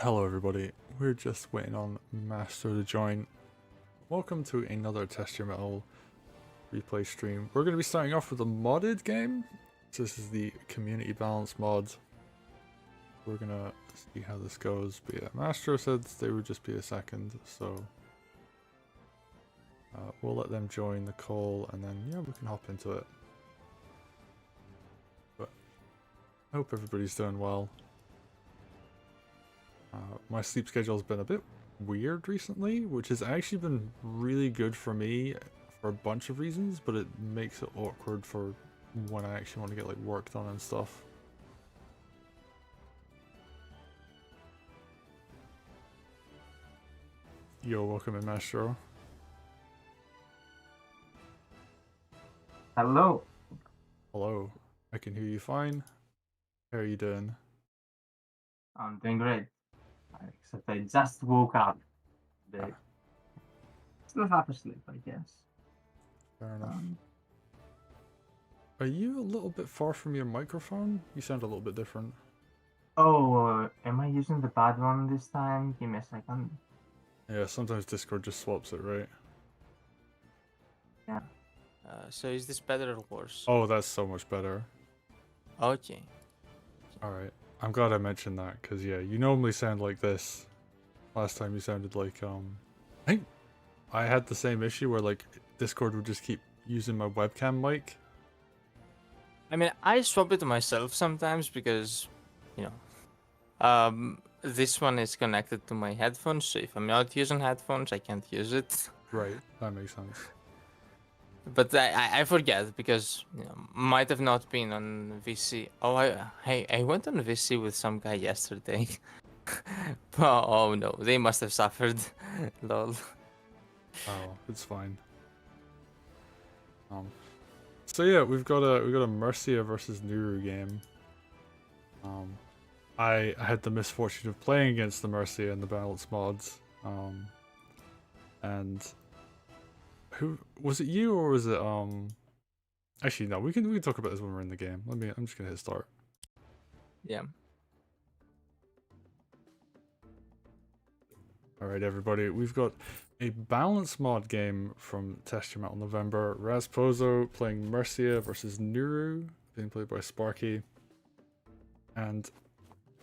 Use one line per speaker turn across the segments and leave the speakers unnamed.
Hello everybody, we're just waiting on Master to join. Welcome to another Test Your Metal replay stream. We're going to be starting off with a modded game. So this is the community balance mod. We're going to see how this goes. But yeah, Master said they would just be a second, so we'll let them join the call and then yeah, we can hop into it. But I hope everybody's doing well. My sleep schedule has been a bit weird recently, which has actually been really good for me for a bunch of reasons, but it makes it awkward for when I actually want to get like work done and stuff. Yo, welcome in, Maestro.
Hello.
Hello. I can hear you fine. How are you doing?
I'm doing great. Except I just woke up. Still half asleep, I guess.
Fair enough. Are you a little bit far from your microphone? You sound a little bit different.
Oh, am I using the bad one this time? Give me a second.
Yeah, sometimes Discord just swaps it, right?
Yeah.
So is this better or worse?
Oh, that's so much better.
Okay.
Alright. I'm glad I mentioned that, because yeah, you normally sound like this. Last time you sounded like, I think I had the same issue where like Discord would just keep using my webcam mic.
I mean, I swap it myself sometimes because, you know, this one is connected to my headphones, so if I'm not using headphones, I can't use it.
Right, that makes sense.
But I forget because might have not been on VC. Oh, I went on VC with some guy yesterday. Oh no, they must have suffered. Lol.
Oh, it's fine. So yeah, we've got a Mercia versus Nuru game. I had the misfortune of playing against the Mercia in the balance mods. And who was it, you or was it actually no, we can talk about this when we're in the game. I'm just gonna hit start.
Yeah.
Alright everybody, we've got a balance mod game from Test Your Metal November. Raspozo playing Mercia versus Nuru, being played by Sparky. And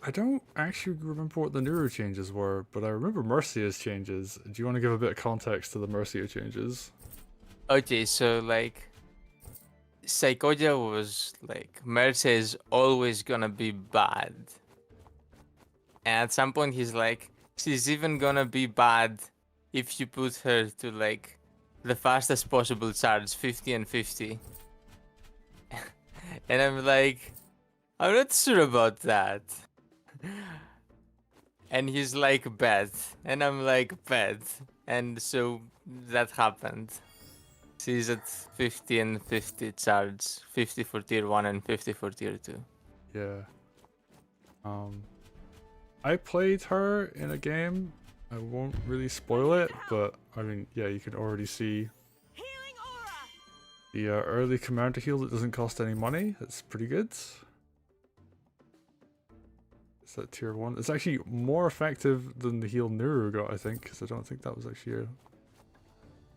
I don't actually remember what the Nuru changes were, but I remember Mercia's changes. Do you want to give a bit of context to the Mercia changes?
Okay, so like Psychodia was like Mercy is always gonna be bad. And at some point he's like, she's even gonna be bad if you put her to like the fastest possible charge, 50 and 50. And I'm like, I'm not sure about that. And he's like, bet. And I'm like, bet. And so that happened. She's at 50 and 50 charge, 50 for tier 1 and 50 for tier 2.
Yeah. I played her in a game. I won't really spoil it, but I mean, yeah, you can already see the early commander heal that doesn't cost any money. It's pretty good. It's at tier 1. It's actually more effective than the heal Nuru got, I think, because I don't think that was actually a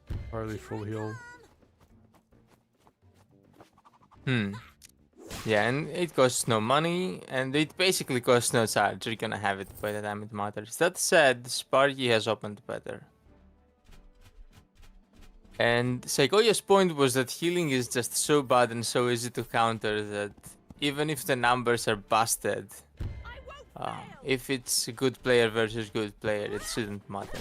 entirely full heal.
Yeah, and it costs no money, and it basically costs no charge. You're gonna have it by the time it matters. That said, Sparky has opened better. And Psychoia's point was that healing is just so bad and so easy to counter that even if the numbers are busted, if it's a good player versus good player, it shouldn't matter.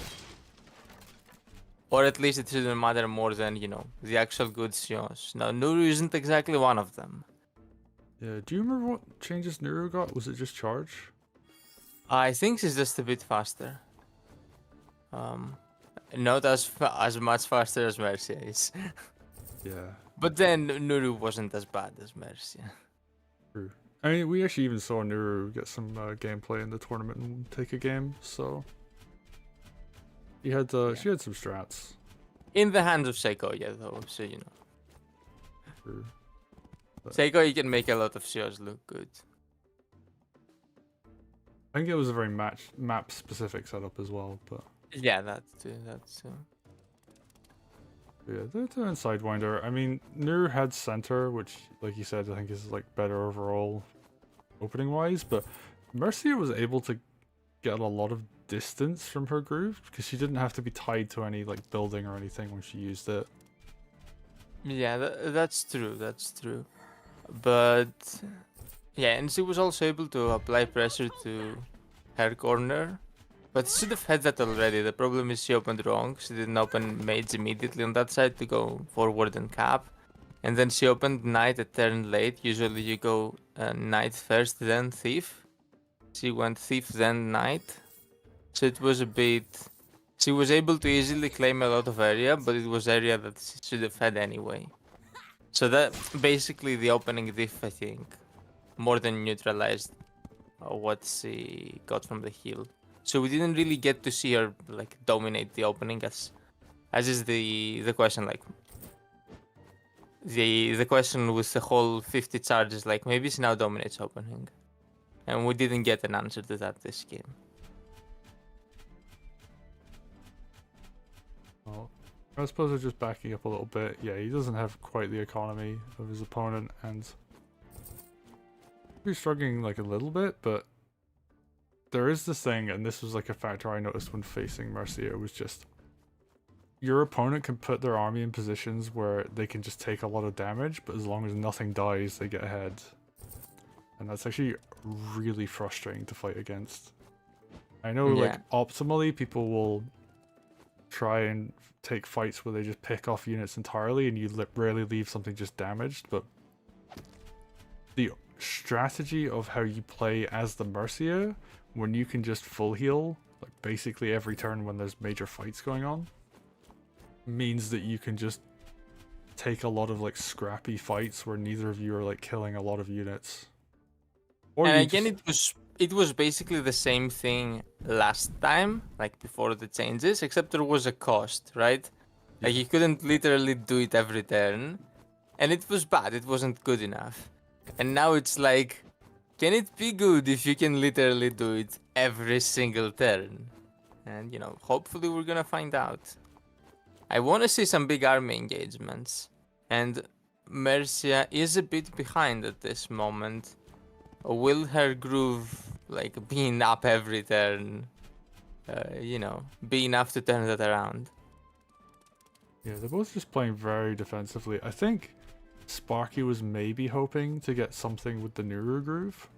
Or at least it shouldn't matter more than, you know, the actual good Sions. Now, Nuru isn't exactly one of them.
Yeah, do you remember what changes Nuru got? Was it just charge?
I think she's just a bit faster. Not as much faster as Mercia is.
Yeah.
But then Nuru wasn't as bad as Mercia.
True. I mean, we actually even saw Nuru get some gameplay in the tournament and take a game, so she had some strats.
In the hands of Psychoia, though, so you know.
True.
Psychoia can make a lot of shows look good.
I think it was a very map specific setup as well, but
Yeah, that's too. That's too.
yeah, they're doing Sidewinder. I mean, Nur had center, which, like you said, I think is like better overall opening wise, but Mercia was able to get a lot of distance from her groove because she didn't have to be tied to any like building or anything when she used it.
Yeah, that's true. That's true. But yeah, and she was also able to apply pressure to her corner. But she should have had that already. The problem is she opened wrong. She didn't open mage immediately on that side to go forward and cap. And then she opened knight a turn late. Usually you go knight first, then thief. She went thief, then knight. So it was a bit... She was able to easily claim a lot of area, but it was area that she should have had anyway. So that basically the opening diff, I think, more than neutralized what she got from the heal. So we didn't really get to see her like dominate the opening as is the question. Like the question with the whole 50 charges, like maybe she now dominates opening, and we didn't get an answer to that this game.
Well, I suppose we're just backing up a little bit. Yeah, he doesn't have quite the economy of his opponent, and he's struggling like a little bit, but there is this thing, and this was like a factor I noticed when facing Mercia, was just your opponent can put their army in positions where they can just take a lot of damage, but as long as nothing dies, they get ahead. And that's actually really frustrating to fight against. I know,
Yeah.
like, optimally, people will try and take fights where they just pick off units entirely and you rarely leave something just damaged, but the strategy of how you play as the Mercia, when you can just full heal, like basically every turn when there's major fights going on, means that you can just take a lot of like scrappy fights where neither of you are like killing a lot of units. Or
And
you
again,
just...
it was basically the same thing last time, like before the changes, except there was a cost, right? Like you couldn't literally do it every turn, and it was bad. It wasn't good enough. And now it's like, can it be good if you can literally do it every single turn? And you know, hopefully we're gonna find out. I want to see some big army engagements, and Mercia is a bit behind at this moment. Will her groove, like, being up every turn, you know, be enough to turn that around?
Yeah, they're both just playing very defensively. I think Sparky was maybe hoping to get something with the Nuru groove,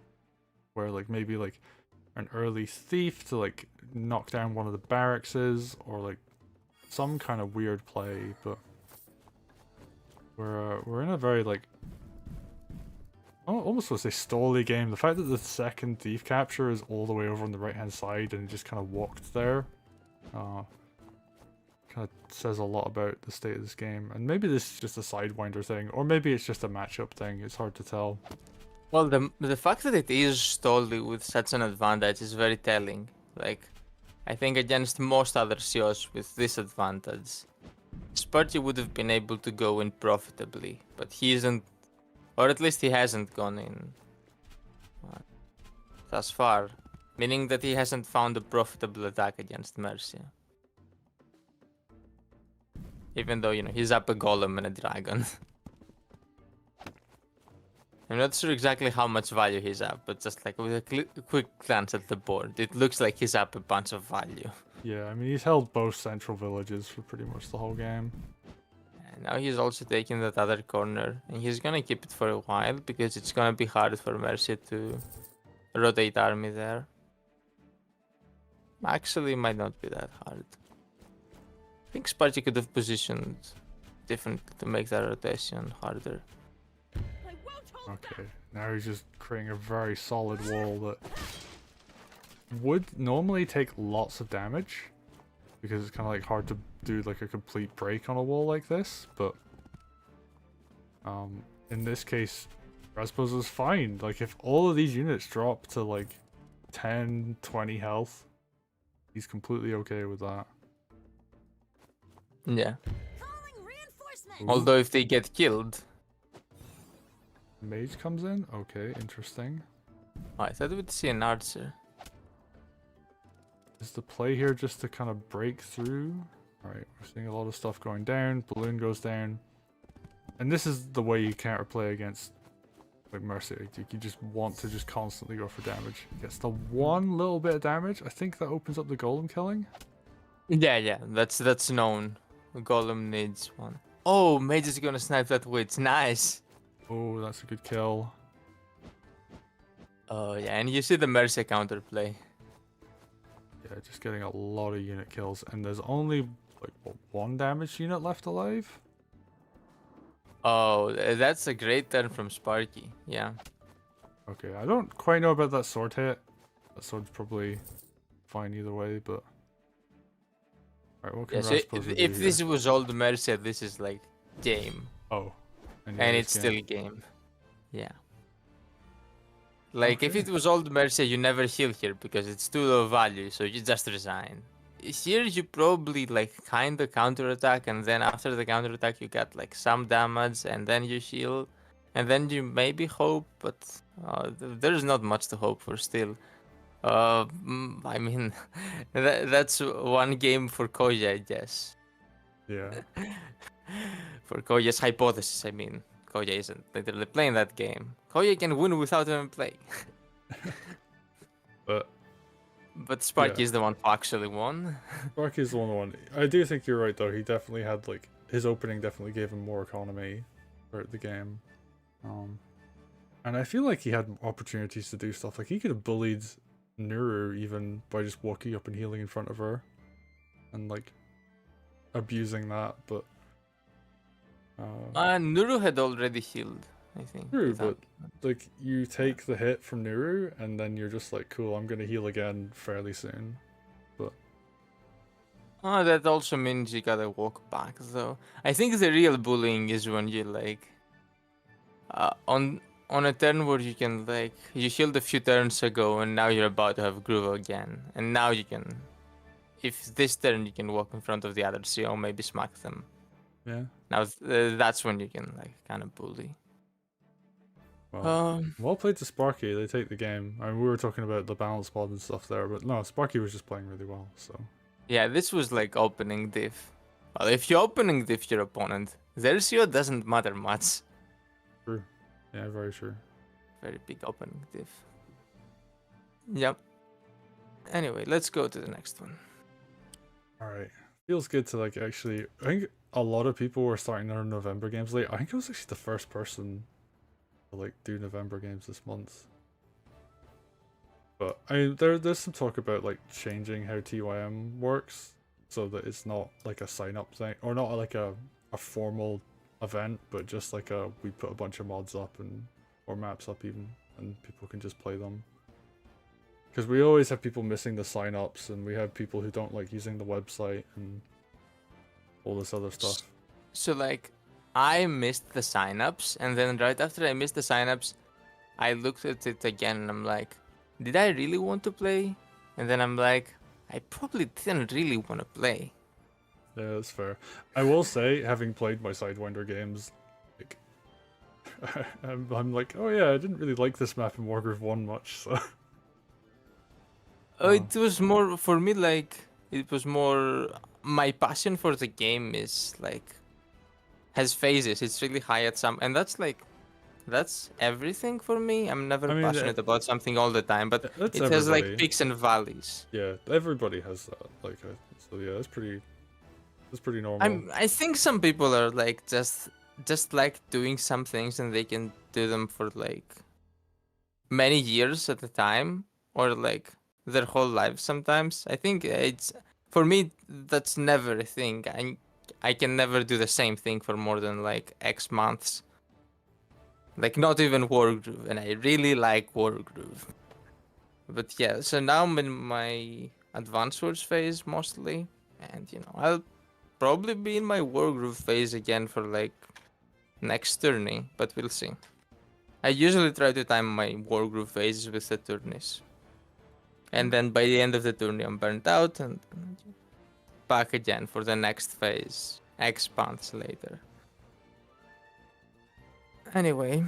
where like maybe like an early thief to like knock down one of the barracks, or like some kind of weird play, but we're in a very like almost want to say stally game. The fact that the second thief capture is all the way over on the right hand side and just kind of walked there, kind of says a lot about the state of this game. And maybe this is just a Sidewinder thing, or maybe it's just a matchup thing. It's hard to tell.
Well, the fact that it is stally with such an advantage is very telling. Like, I think against most other COs with this advantage, Sparty would have been able to go in profitably, but he isn't, or at least he hasn't gone in thus far, meaning that he hasn't found a profitable attack against Mercia. Even though, you know, he's up a golem and a dragon. I'm not sure exactly how much value he's up, but just like with a quick glance at the board, it looks like he's up a bunch of value.
Yeah, I mean, he's held both central villages for pretty much the whole game.
And now he's also taking that other corner, and he's gonna keep it for a while because it's gonna be hard for Mercia to rotate army there. Actually, it might not be that hard. I think Sparty could have positioned differently to make that rotation harder.
Okay, now he's just creating a very solid wall that would normally take lots of damage, because it's kind of like hard to do like a complete break on a wall like this, but in this case, Raspo's is fine. Like, if all of these units drop to like 10, 20 health, he's completely okay with that.
Yeah.
Ooh.
Although if they get killed...
Mage comes in? Okay, interesting.
Oh, I thought we'd see an archer.
Is the play here just to kind of break through? Alright, we're seeing a lot of stuff going down. Balloon goes down. And this is the way you counterplay against like Mercy. You just want to just constantly go for damage. Gets the one little bit of damage. I think that opens up the golem killing.
Yeah, that's known. Golem needs one. Oh, Mage is gonna snipe that witch. Nice.
Oh, that's a good kill.
Oh yeah, and you see the Mercy counterplay.
Yeah, just getting a lot of unit kills. And there's only like what, one damage unit left alive?
Oh, that's a great turn from Sparky. Yeah.
Okay, I don't quite know about that sword hit. That sword's probably fine either way, but... Alright, what can
Yeah, so
Rasposa do
if
here?
this was old Mercy, this is like game.
Oh. yeah,
And
this
it's
game.
still game. Yeah. Like, if
Okay.
it was old Mercy, you never heal here because it's too low value, so you just resign. Here, you probably, like, kinda counterattack, and then after the counterattack, you get, like, some damage, and then you heal. And then you maybe hope, but there's not much to hope for still. I mean, that's one game for Koja, I guess.
Yeah.
For Koya's hypothesis, I mean. Koya isn't literally playing that game. Koya can win without even playing. But Sparky
Yeah.
is the one who actually won.
Sparky's the one. I do think you're right though. He definitely had like his opening definitely gave him more economy throughout the game. And I feel like he had opportunities to do stuff. Like he could have bullied Nuru even by just walking up and healing in front of her, and like abusing that. But
Nuru had already healed, I think.
true,
without-
like you take the hit from Nuru and then you're just like, cool, I'm gonna heal again fairly soon.
That also means you gotta walk back, though. I think the real bullying is when you like, on a turn where you can like you healed a few turns ago and now you're about to have groove again, and now you can, if this turn you can walk in front of the other CO, maybe smack them.
Yeah.
Now that's when you can like kind of bully.
Well, well played to Sparky. They take the game. I mean, we were talking about the balance mod and stuff there, but no, Sparky was just playing really well. So
Yeah, this was like opening diff. Well, if you opening diff your opponent, their CO doesn't matter much.
true. Yeah, very true.
Very big opening diff. Yep. Anyway, let's go to the next one.
All right. Feels good to like actually. I think a lot of people were starting their November games late. I think I was actually the first person to like do November games this month. But I mean, there's some talk about like changing how TYM works so that it's not like a sign up thing or not like a formal event, but just like we put a bunch of mods up and or maps up even, and people can just play them. Because we always have people missing the sign-ups, and we have people who don't like using the website and all this other stuff.
So like, I missed the signups, and then right after I missed the signups, I looked at it again, and I'm like, did I really want to play? And then I'm like, I probably didn't really want to play.
Yeah, that's fair. I will say, having played my Sidewinder games, like, I'm like, oh yeah, I didn't really like this map in Wargroove 1 much, so...
It was more for me like it was more my passion for the game is like has phases. It's really high at some, and that's everything for me. I'm never
I mean,
passionate about something all the time, but
that's
it has like
everybody.
peaks and valleys.
Yeah, everybody has that. Like, so yeah, that's pretty normal.
I think some people are like just like doing some things and they can do them for like many years at a time or like their whole life sometimes. I think it's for me that's never a thing. I can never do the same thing for more than like X months. Like not even Wargroove, and I really like Wargroove. But yeah, so now I'm in my Advanced Wars phase mostly, and you know I'll probably be in my Wargroove phase again for like next tourney, but we'll see. I usually try to time my Wargroove phases with the tourneys. And then by the end of the tourney, I'm burnt out and back again for the next phase, X months later. Anyway.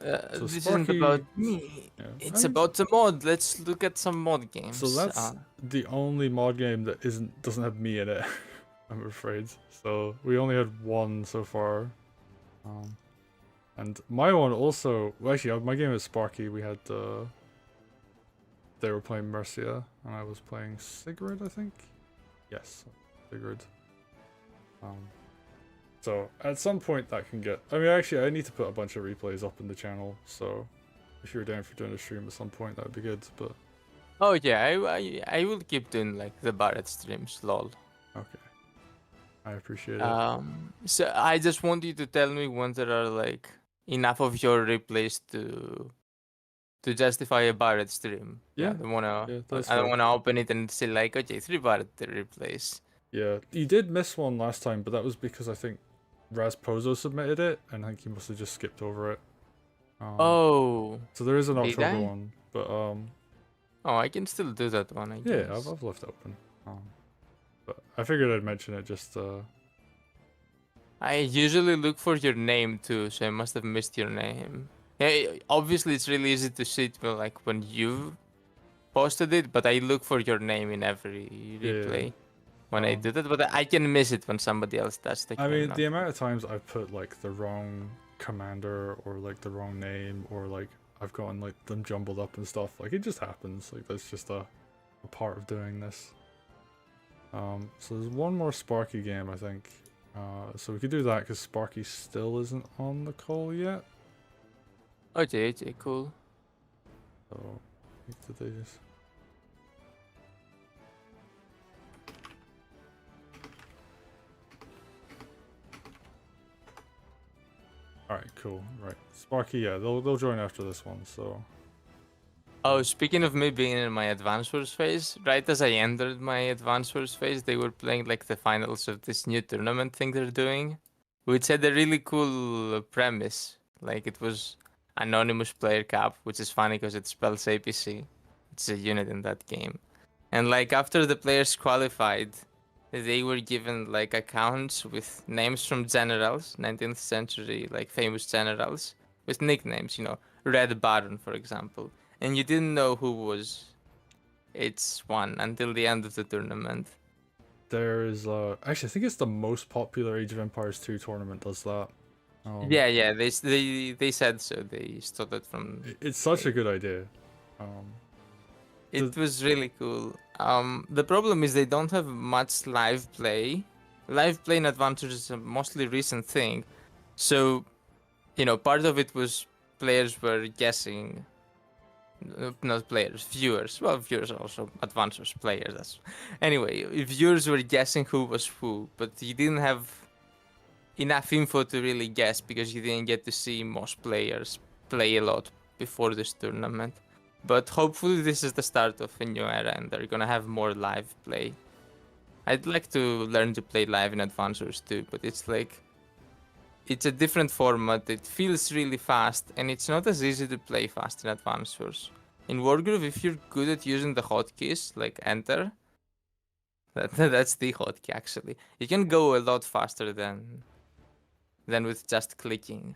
So
this
Sparky,
isn't about me.
yeah,
It's
I mean,
about the mod. Let's look at some mod games.
so that's the only mod game that doesn't have me in it. I'm afraid. So we only had one so far. And my one also, well, actually, my game is Sparky. We had they were playing Mercia, and I was playing Sigrid, I think. Yes, Sigrid. So at some point that can get. I mean, actually, I need to put a bunch of replays up in the channel. So if you're down for doing a stream at some point, that would be good. But
Oh yeah, I will keep doing like the Barrett streams, lol.
okay, I appreciate it.
So I just want you to tell me when there are like enough of your replays to justify a Barrett stream.
Yeah,
I don't wanna
yeah, that's
I don't
fair.
wanna open it and say like, okay, 3 Barrett replays.
Yeah, you did miss one last time, but that was because I think Raspozo submitted it, and I think he must have just skipped over it.
Oh,
So there is an
did
October
I?
one, but
Oh, I can still do that one, I
yeah,
guess.
I've left it open. But I figured I'd mention it just.
I usually look for your name too, so I must have missed your name. Yeah, obviously it's really easy to see it like when you posted it, but I look for your name in every replay when I do that. But I can miss it when somebody else does.
I mean, the amount of times I've put like the wrong commander or like the wrong name or like I've gotten like them jumbled up and stuff, like it just happens. Like that's just a part of doing this. So there's one more Sparky game, I think. So we could do that because Sparky still isn't on the call yet.
Okay, cool.
So did they just... Alright, cool. Right. Sparky, yeah, they'll join after this one, so...
Oh, speaking of me being in my Advanced Wars phase, right as I entered my Advanced Wars phase, they were playing like the finals of this new tournament thing they're doing, which had a really cool premise. Like it was Anonymous Player Cup, which is funny because it spells APC. It's a unit in that game. And like after the players qualified, they were given like accounts with names from generals, 19th century like famous generals, with nicknames, Red Baron, for example. And you didn't know who was its one until the end of the tournament.
There's actually I think it's the most popular Age of Empires 2 tournament does that.
Yeah, they said so. They stole it from.
It's such a good idea.
It was really cool. The problem is they don't have much live play. Live play in Adventures is a mostly recent thing, so part of it was players were guessing. Not players, viewers. Well, viewers are also Advanced players. Anyway, viewers were guessing who was who, but you didn't have enough info to really guess because you didn't get to see most players play a lot before this tournament. But hopefully this is the start of a new era and they're gonna have more live play. I'd like to learn to play live in Advanced too, but it's a different format, it feels really fast, and it's not as easy to play fast in Advanced Wars. In Wargroove, if you're good at using the hotkeys, like enter, that's the hotkey actually, you can go a lot faster than with just clicking.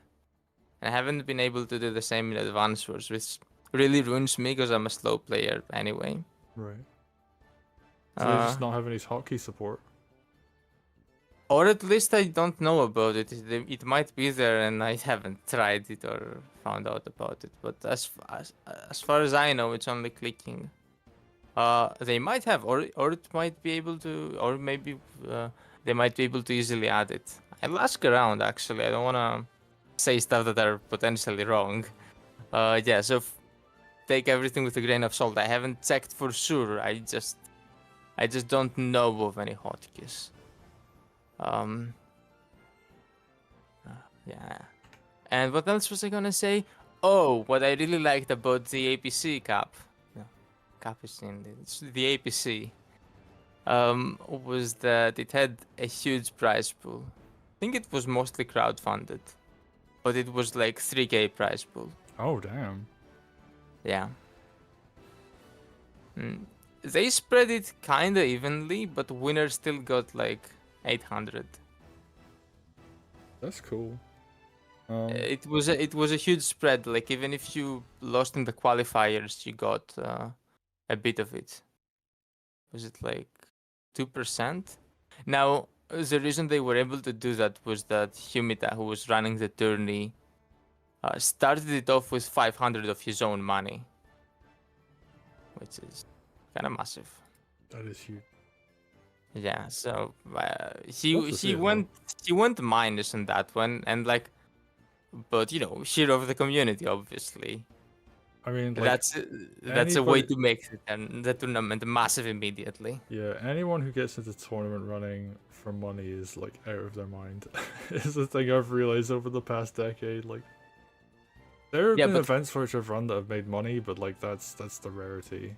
I haven't been able to do the same in Advanced Wars, which really ruins me because I'm a slow player anyway.
Right. So they just not have any hotkey support.
Or at least I don't know about it. It might be there and I haven't tried it or found out about it. But as far as I know, it's only clicking. They might have, or it might be able to, or maybe they might be able to easily add it. I'll ask around actually. I don't want to say stuff that are potentially wrong. Yeah, so take everything with a grain of salt. I haven't checked for sure. I just don't know of any hotkeys. Yeah. And what else was I gonna say? Oh, what I really liked about the APC Cup. No, Cup is in it's the APC. Was that it had a huge prize pool. I think it was mostly crowdfunded, but it was like 3K prize pool.
Oh damn.
Yeah. They spread it kinda evenly, but winners still got like 800.
That's cool.
It was a huge spread. Like even if you lost in the qualifiers, you got a bit of it. Was it like 2%? Now the reason they were able to do that was that Humita, who was running the tourney, started it off with 500 of his own money, which is kind of massive.
That is huge.
Yeah, so
Love to see it, though.
he went minus in that one, and like, but you know, share of the community, obviously.
I mean, like,
That's a way
anybody-
to make the tournament massive immediately.
yeah, anyone who gets into tournament running for money is like out of their mind. It's the thing I've realized over the past decade. Like, there have
Yeah,
been
but
events for which I've run that have made money, but like that's the rarity.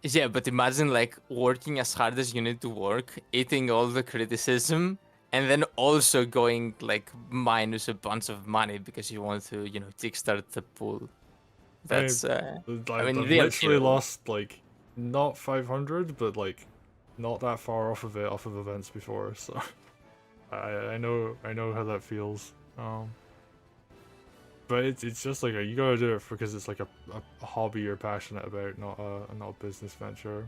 yeah, but imagine like working as hard as you need to work, eating all the criticism, and then also going like minus a bunch of money because you want to, you know, kickstart the pool. That's I mean,
I've
real
literally
hero.
lost like not 500, but like not that far off of events before. So I know how that feels. But it's just like you gotta do it because it's like a hobby you're passionate about, not a business venture.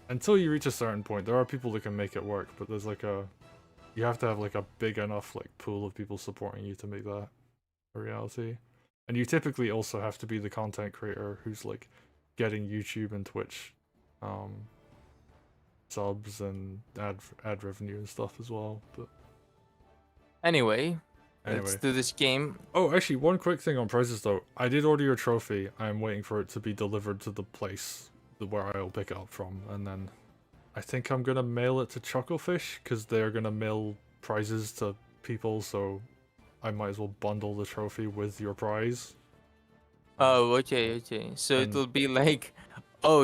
Until you reach a certain point, there are people that can make it work, but there's like you have to have like a big enough like pool of people supporting you to make that a reality. And you typically also have to be the content creator who's like getting YouTube and Twitch subs and ad revenue and stuff as well. But
Anyway, let's
anyway.
do this game.
Oh, actually, one quick thing on prizes though. I did order your trophy. I'm waiting for it to be delivered to the place where I'll pick it up from, and then I think I'm gonna mail it to Chucklefish because they're gonna mail prizes to people. So I might as well bundle the trophy with your prize.
Oh, okay. So
And
it'll be like, oh,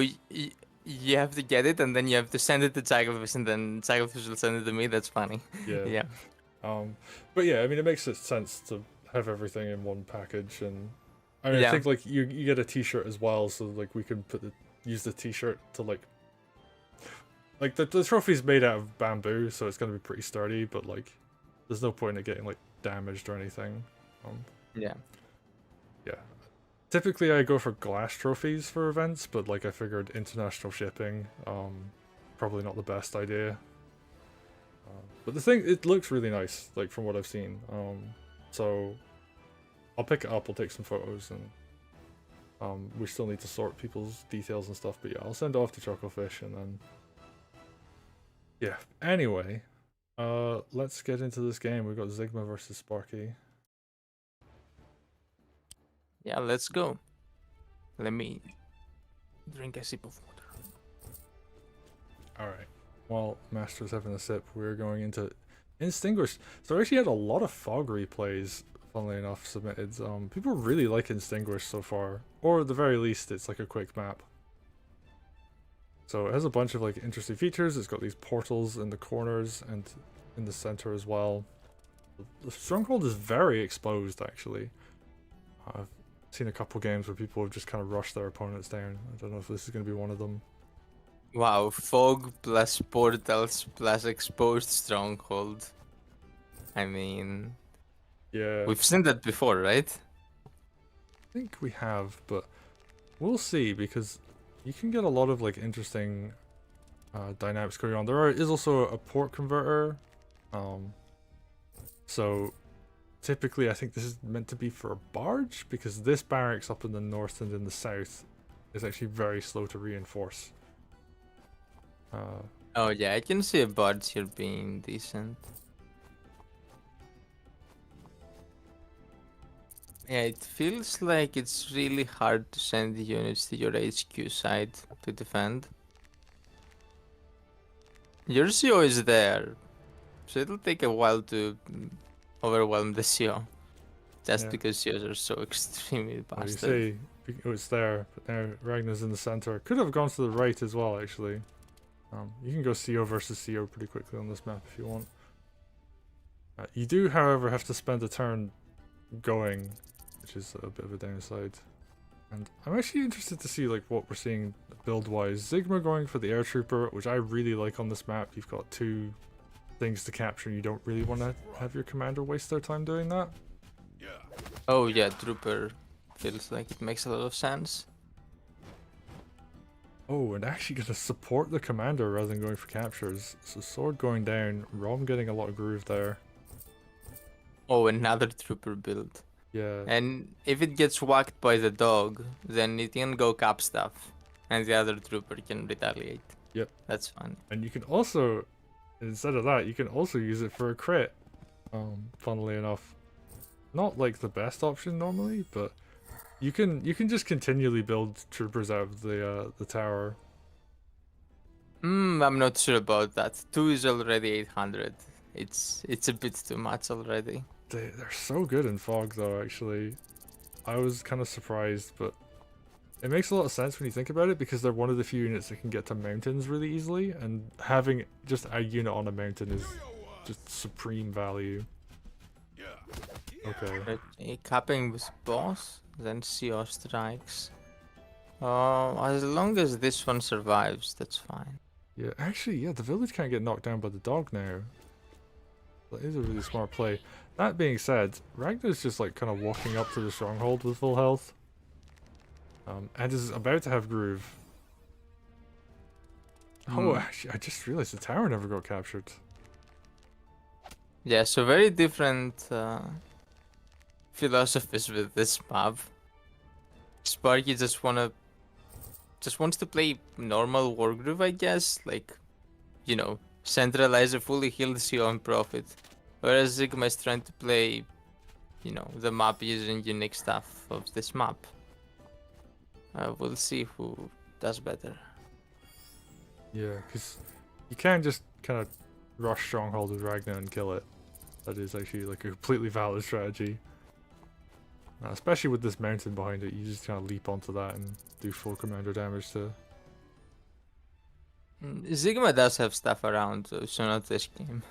you have to get it, and then you have to send it to Cyclefish, and then Cyclefish will send it to me. That's funny.
yeah,
Yeah.
But yeah, I mean, it makes sense to have everything in one package, and I mean, I
Yeah.
think like you get a T-shirt as well, so like we can use the T-shirt to like the trophy's made out of bamboo, so it's gonna be pretty sturdy, but like there's no point in it getting like damaged or anything.
Yeah.
Yeah. Typically, I go for glass trophies for events, but like I figured international shipping, probably not the best idea. But the thing, it looks really nice, like from what I've seen. So I'll pick it up. I'll take some photos, and we still need to sort people's details and stuff. But yeah, I'll send it off to Chucklefish, and then yeah. Anyway, let's get into this game. We've got Zigma versus Sparky.
Yeah, let's go. Let me drink a sip of water.
All right. While Master's having a sip, we're going into Extinguished. So I actually had a lot of Fog replays, funnily enough, submitted. People really like Extinguished so far, or at the very least, it's like a quick map. So it has a bunch of like interesting features. It's got these portals in the corners and in the center as well. The stronghold is very exposed, actually. I've seen a couple games where people have just kind of rushed their opponents down. I don't know if this is going to be one of them.
Wow, fog plus portals plus exposed stronghold. I mean,
Yeah.
we've seen that before, right?
I think we have, but we'll see, because you can get a lot of like interesting dynamics going on. There is also a port converter, so typically I think this is meant to be for a barge, because this barracks up in the north and in the south is actually very slow to reinforce.
Oh yeah, I can see a barge here being decent. Yeah, it feels like it's really hard to send units to your HQ side to defend. Your CO is there, so it'll take a while to overwhelm the CO. Just
Yeah.
because COs are so extremely
Well, you
bastard.
say it's there, but now Ragnar's in the center. Could have gone to the right as well, actually. You can go CO versus CO pretty quickly on this map if you want. You do, however, have to spend a turn going, which is a bit of a downside. And I'm actually interested to see like what we're seeing build-wise. Zigma going for the air trooper, which I really like on this map. You've got two things to capture. You don't really want to have your commander waste their time doing that.
Oh yeah, Trooper feels like it makes a lot of sense.
Oh, and actually gonna support the commander rather than going for captures. So sword going down, Rom getting a lot of groove there.
Oh, another Trooper build.
Yeah.
And if it gets whacked by the dog, then it can go cap stuff, and the other Trooper can retaliate.
Yep.
That's fun.
And you can also, instead of that, you can also use it for a crit. Funnily enough, not like the best option normally, but you can just continually build troopers out of the tower.
I'm not sure about that. 2 is already 800. It's a bit too much already.
They're so good in fog though. Actually, I was kind of surprised, but it makes a lot of sense when you think about it because they're one of the few units that can get to mountains really easily, and having just a unit on a mountain is just supreme value. Okay.
Okay, capping with boss, then CO strikes. As long as this one survives, that's fine.
Yeah, actually, yeah, the village can't get knocked down by the dog now. That is a really smart play. That being said, Ragnar's just like kind of walking up to the stronghold with full health. And is about to have groove. Oh, actually, I just realized the tower never got captured.
Yeah, so very different philosophies with this map. Sparky just wants to play normal Wargroove, I guess, like, you know, centralize a fully healed CO and profit. Whereas Sigma is trying to play, you know, the map using unique stuff of this map. We'll see who does better.
Yeah, because you can't just kind of rush stronghold with Ragnar and kill it. That is actually like a completely valid strategy. Especially with this mountain behind it, you just kind of leap onto that and do full commander damage to...
Sigma does have stuff around, so not this game.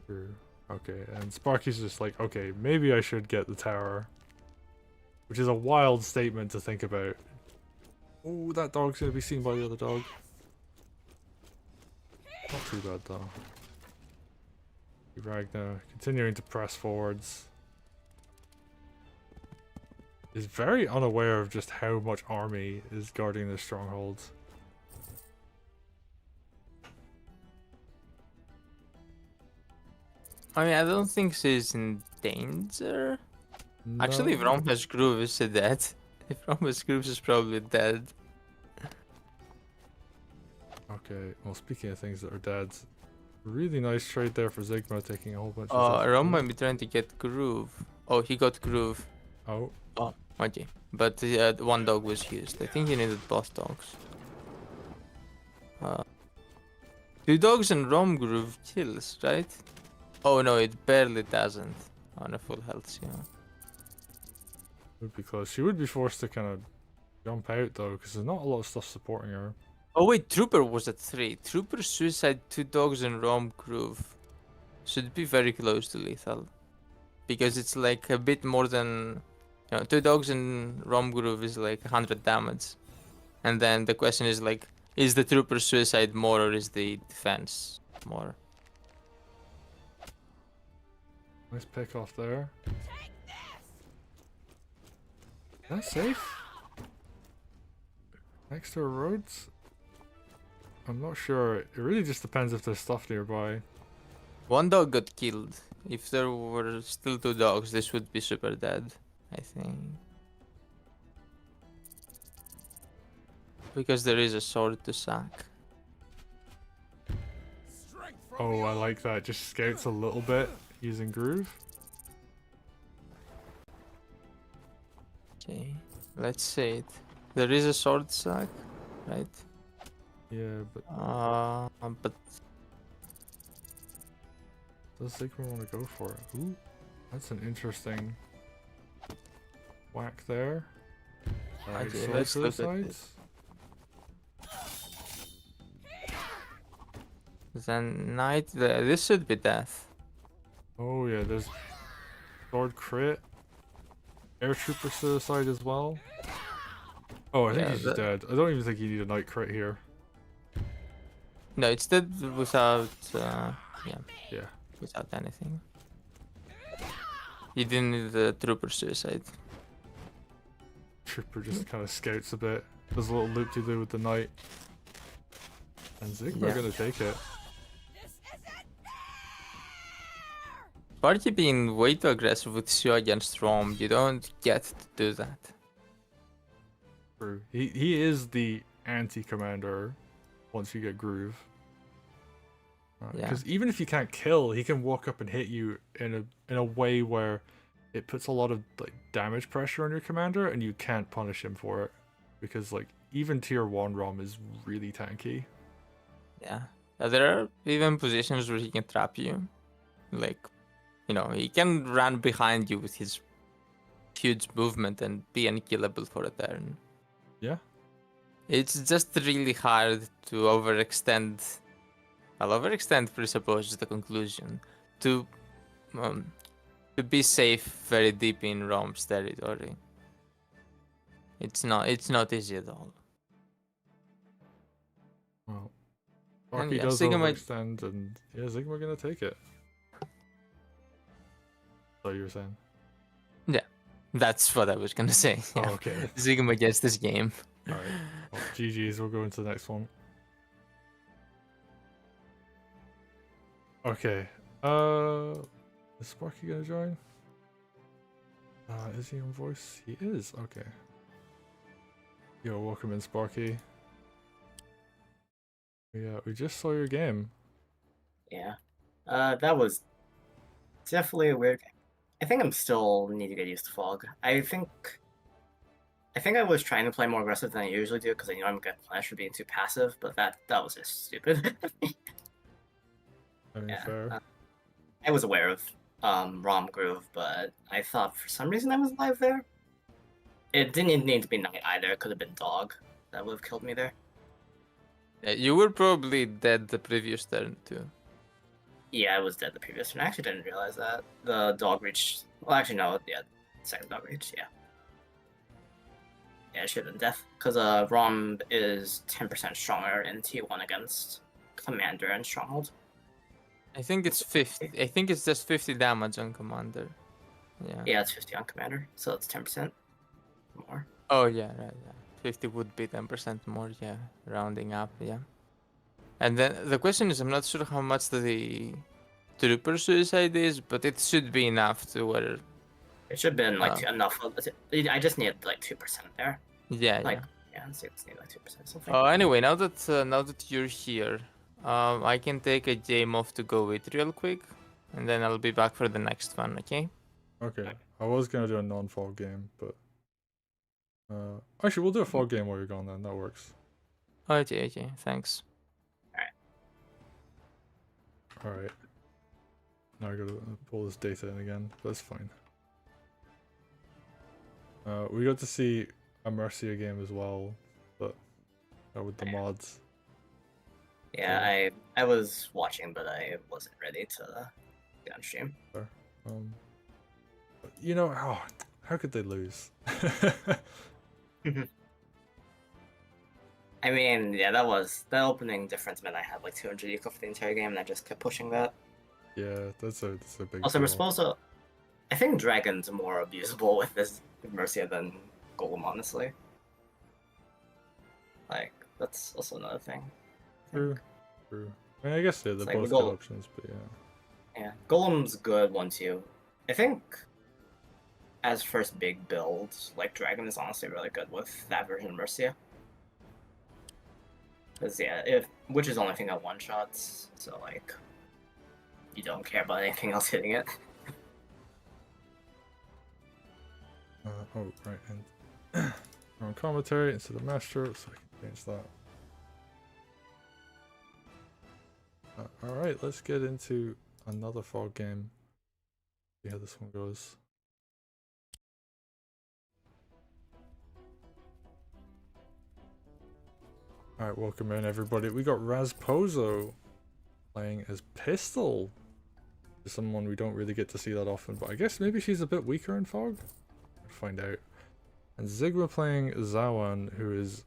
Sure. Okay, and Sparky's just like, okay, maybe I should get the tower. Which is a wild statement to think about. Oh, that dog's gonna be seen by the other dog. Not too bad though. Ragnar continuing to press forwards. Is very unaware of just how much army is guarding this stronghold.
I mean, I don't think she's in danger.
No.
Actually, if Rom has groove, is she dead? If Rom has groove, she's probably dead.
Okay, well, speaking of things that are dead, really nice trade there for Sigma, taking a whole bunch of stuff.
Rom might be trying to get groove. Oh, he got groove.
Oh.
Oh, okay. But one dog was used. I think he needed both dogs. 2 dogs and Rom groove kills, right? Oh no, it barely doesn't on a full health, yeah.
Would be close. She would be forced to kind of jump out though, because there's not a lot of stuff supporting her.
Oh wait, Trooper was at 3. Trooper suicide, 2 dogs and Rom groove. Should be very close to lethal. Because it's like a bit more than... You know, 2 dogs and Rom groove is like 100 damage. And then the question is like, is the Trooper suicide more or is the defense more?
Nice pick off there. That's safe. Next to our roads? I'm not sure. It really just depends if there's stuff nearby.
1 dog got killed. If there were still 2 dogs, this would be super dead, I think. Because there is a sword to sack.
Oh, I like that. Just scouts a little bit using groove.
Okay, let's see it. There is a sword sack, right?
Yeah, but
But
does Sigma want to go for it? Ooh, that's an interesting whack there. Alright,
Okay,
sword
let's look at
suicides.
then knight, this should be death.
Oh yeah, there's sword crit. Air trooper suicide as well. Oh, I think
Yeah,
he's just dead. I don't even think you need a knight crit here.
No, it's dead without Yeah,
Yeah.
without anything. You didn't need the trooper suicide.
Trooper just kind of scouts a bit. Does a little loop-de-loo with the knight. And Sigma
Yeah.
gonna take it.
Sparky being way too aggressive with Shu against Rom, you don't get to do that.
True. He is the anti-commander once you get Groove.
Yeah.
Because even if you can't kill, he can walk up and hit you in a way where it puts a lot of like damage pressure on your commander, and you can't punish him for it. Because like even tier 1 ROM is really tanky.
Yeah. There are even positions where he can trap you. Like, you know, he can run behind you with his huge movement and be unkillable for a turn.
Yeah.
It's just really hard to overextend. I'll overextend presupposes the conclusion to be safe very deep in Rom's territory. It's not easy at all.
Well,
And
Sparky
yeah,
does
Sigma-
overextend, and yeah, Sigma gonna take it. So you were saying?
That's what I was gonna say.
Oh,
Yeah.
okay.
Sigma gets this game.
Alright. Well, GG's, we'll go into the next one. Okay. Is Sparky gonna join? Is he on voice? He is, okay. Yo, welcome in, Sparky. Yeah, we just saw your game.
Yeah. That was definitely a weird game. I think I'm still need to get used to Fog. I think I was trying to play more aggressive than I usually do because I know I'm gonna get punished for being too passive, but that was just stupid.
I mean,
Yeah,
fair.
I was aware of ROM Groove, but I thought for some reason I was live there. It didn't even need to be Knight either. It could have been Dog that would have killed me there.
Yeah, you were probably dead the previous turn too.
Yeah, I was dead the previous turn. I actually didn't realize that. The dog reached. Well, actually, no. Yeah, second dog reached. Yeah. Yeah, it should have been death. Because ROM is 10% stronger in T1 against Commander and Stronghold.
I think it's 50. I think it's just 50 damage on Commander. Yeah.
Yeah, it's 50 on Commander, so it's 10% more.
Oh yeah, right. Yeah. 50 would be 10% more. Yeah, rounding up. Yeah. And then the question is, I'm not sure how much the trooper suicide is, but it should be enough to where.
It should have been like enough. I just needed like 2% there.
Yeah.
Like,
yeah.
yeah, I just need like 2% something.
Anyway, now that you're here, I can take a game off to go with real quick, and then I'll be back for the next one. Okay?
Okay. I was gonna do a non-fog game, but actually we'll do a fog game while you're gone then, that works.
Okay. Thanks.
Alright. Now I gotta pull this data in again, but that's fine. We got to see a Mercia game as well, but with the mods.
Yeah, I was watching, but I wasn't ready to get on stream.
You know, how could they lose?
I mean, yeah, the opening difference meant I had like 200 eco for the entire game, and I just kept pushing that.
Yeah, that's a big
Also, we're
deal.
supposed to. I think Dragon's more abusable with this Mercia than Golem, honestly. Like, that's also another thing.
True. I mean, I guess they're
It's
both
like we
good
go-
options, but yeah.
Yeah, Golem's good once you. I think as first big build, like Dragon is honestly really good with that version of Mercia. Because yeah, which is the only thing that one shots, so like you don't care about anything else hitting it.
Oh, right, and we're on commentary instead of master, so I can change that. Alright, let's get into another fog game. See how this one goes. Alright, welcome in everybody. We got Raspozo playing as Pistol. Someone we don't really get to see that often, but I guess maybe she's a bit weaker in fog? We'll find out. And Zigma playing Zawan, who is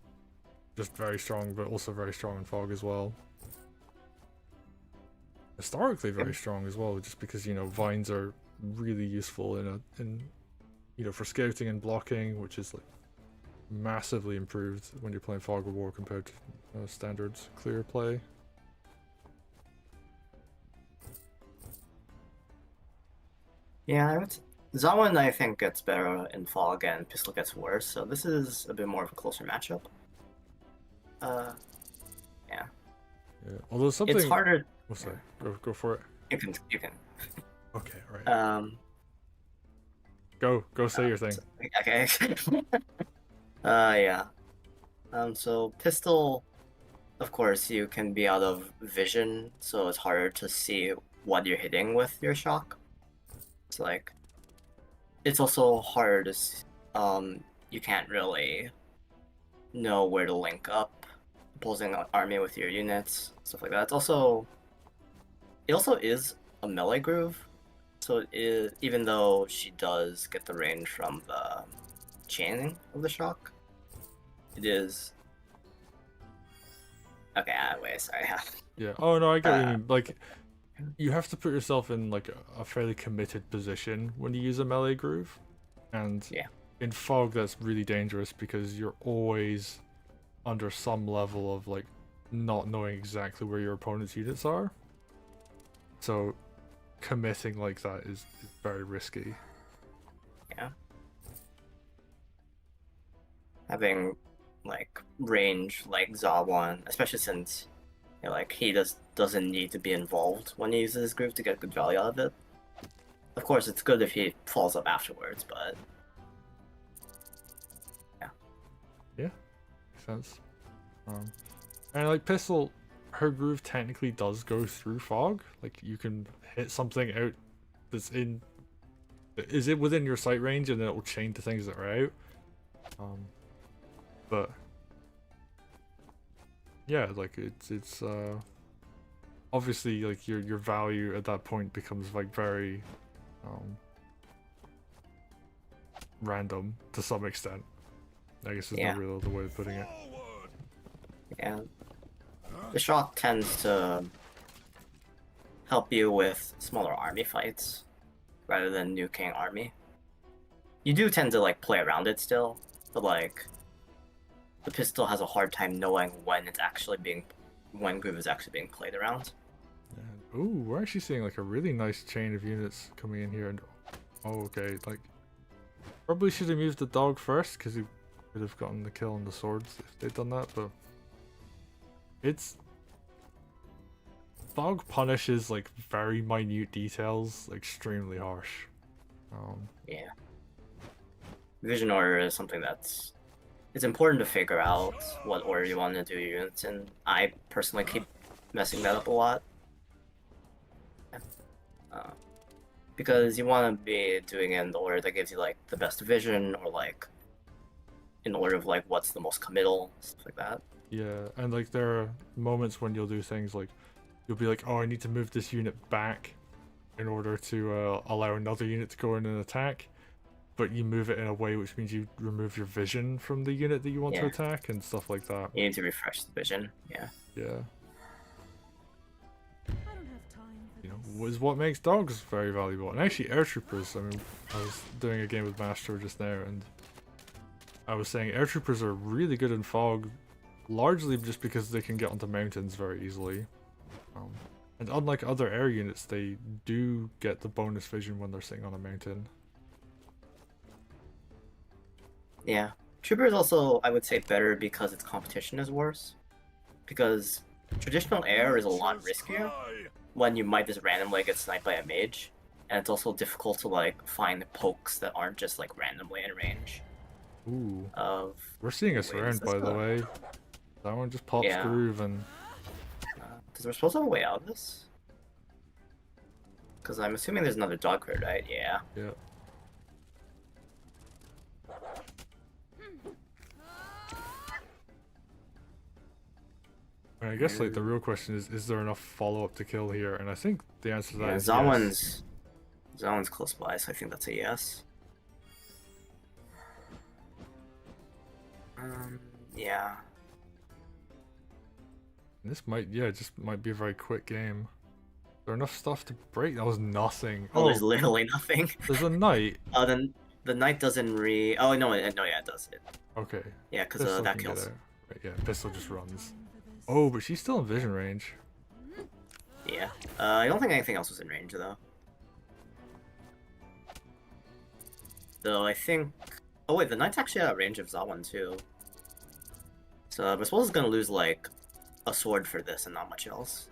just very strong, but also very strong in fog as well. historically very strong as well, just because, you know, vines are really useful in you know, for scouting and blocking, which is like massively improved when you're playing Fog of War compared to standard clear play.
Yeah, Zawin I think gets better in Fog and Pistol gets worse, so this is a bit more of a closer matchup. Yeah.
Yeah. Although something.
It's harder.
Oh, sorry. Go for it.
You can.
Okay, right. Go say your thing.
Okay. Yeah. So Pistol, of course, you can be out of vision, so it's harder to see what you're hitting with your shock. It's like, it's also hard to, you can't really know where to link up opposing army with your units, stuff like that. It also is a melee groove, so it is, even though she does get the range from the chaining of the shock, it is. Okay, wait, sorry.
Yeah. Oh no, I get what you mean. Like, you have to put yourself in like a fairly committed position when you use a melee groove, and
Yeah.
in Fog that's really dangerous because you're always under some level of like not knowing exactly where your opponent's units are. So committing like that is very risky.
Yeah. Having like range like Zawon, especially since you know, like he doesn't need to be involved when he uses his groove to get good value out of it. Of course, it's good if he follows up afterwards, but
Yeah, makes sense. And like Pistol, her groove technically does go through Fog. Like you can hit something out that's is it within your sight range, and then it will chain to things that are out. But yeah, like it's obviously like your value at that point becomes like very random to some extent. I guess there's no real other way of putting it.
yeah, the shock tends to help you with smaller army fights rather than nuking army. You do tend to like play around it still, but like the pistol has a hard time knowing when groove is actually being played around.
And, ooh, we're actually seeing like a really nice chain of units coming in here, and oh, okay, like probably should have used the dog first because he would have gotten the kill on the swords if they'd done that, but it's Dog punishes like very minute details extremely harsh.
Yeah. Vision order is something it's important to figure out what order you want to do your units in. I personally keep messing that up a lot. Because you want to be doing it in the order that gives you like the best vision, or like in order of like what's the most committal, stuff like that.
Yeah, and like there are moments when you'll do things like you'll be like, oh, I need to move this unit back in order to allow another unit to go in and attack, but you move it in a way which means you remove your vision from the unit that you want to attack and stuff like that.
You need to refresh the vision. Yeah.
You know, is what makes dogs very valuable. And actually air troopers, I mean, I was doing a game with Master just now, and I was saying air troopers are really good in Fog, largely just because they can get onto mountains very easily. And unlike other air units, they do get the bonus vision when they're sitting on a mountain.
Yeah. Trooper is also, I would say, better because its competition is worse. Because traditional air is a lot riskier when you might just randomly get sniped by a mage. And it's also difficult to like find pokes that aren't just like randomly in range.
Ooh.
Of
we're seeing a surround, by the way. That one just pops groove and...
Because we're supposed to have a way out of this? Because I'm assuming there's another dog crit, right? Yeah.
Yeah. And I guess like the real question is there enough follow-up to kill here? And I think the answer to that is yes.
Zawin's close by, so I think that's a yes. Yeah.
This might, just might be a very quick game. there enough stuff to break? That was nothing.
Oh,
Oh,
there's literally nothing.
there's a knight.
Then the knight doesn't Oh no, no, yeah, it does.
Okay.
Yeah, because
Pistol
that
can get
kills.
out. Right, yeah, pistol just runs. Oh, but she's still in vision range.
Yeah. I don't think anything else was in range though. Though I think. Oh wait, the knight's actually out of range of Zawon too. So I suppose it's gonna lose like a sword for this and not much else.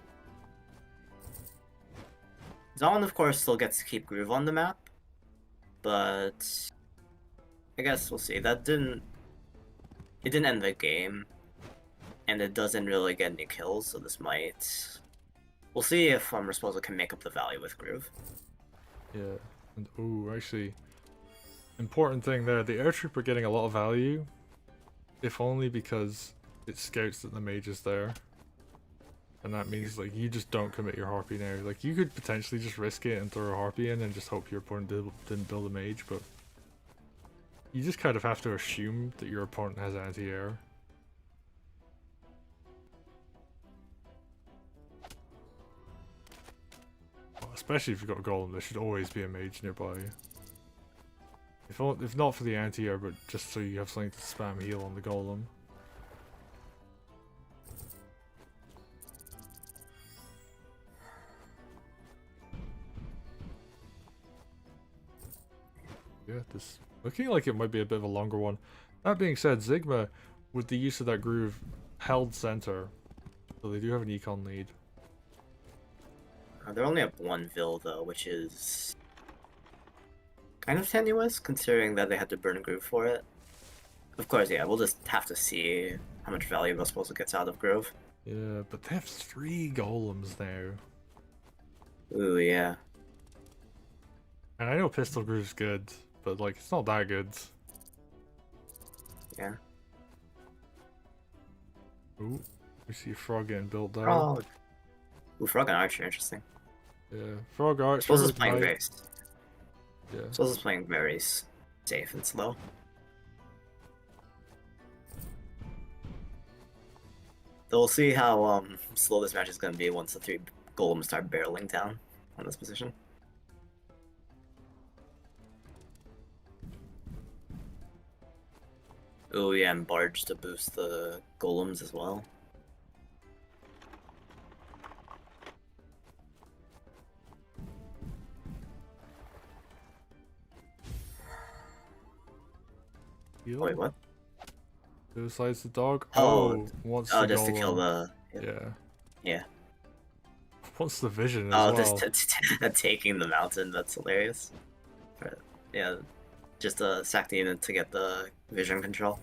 Zawon, of course, still gets to keep Groove on the map, but I guess we'll see. It didn't end the game, and it doesn't really get any kills, so this might. We'll see if Resposa can make up the value with Groove.
Yeah. And oh, actually, important thing there. The air trooper getting a lot of value, if only because it scouts that the mage is there. And that means like you just don't commit your harpy now. Like you could potentially just risk it and throw a harpy in and just hope your opponent didn't build a mage, but you just kind of have to assume that your opponent has anti-air. Well, especially if you've got a golem, there should always be a mage nearby. If not for the anti-air, but just so you have something to spam heal on the golem. Yeah, this looking like it might be a bit of a longer one. That being said, Sigma, with the use of that groove, held center, so they do have an econ lead.
They're only up one Vil though, which is kind of tenuous considering that they had to burn Groove for it. Of course, yeah, we'll just have to see how much value Resposa gets out of Groove.
Yeah, but they have 3 golems now.
Ooh, yeah.
And I know Pistol Groove's good, but like it's not that good.
Yeah.
Ooh, we see a frog getting built there.
Frog. Ooh, Frog and Archer, interesting.
Yeah, Frog Archer.
Resposa's playing very.
Yeah.
Resposa's playing very safe and slow. So we'll see how slow this match is going to be once the 3 golems start barreling down on this position. Oh yeah, and Barge to boost the golems as well.
Heal?
Wait, what?
Suicides the dog.
Oh,
wants
Oh,
the
just to kill
golem.
the.
Yeah.
Yeah.
Wants the vision as
Oh,
well.
just taking the mountain. That's hilarious. But, yeah, just sack the unit to get the vision control.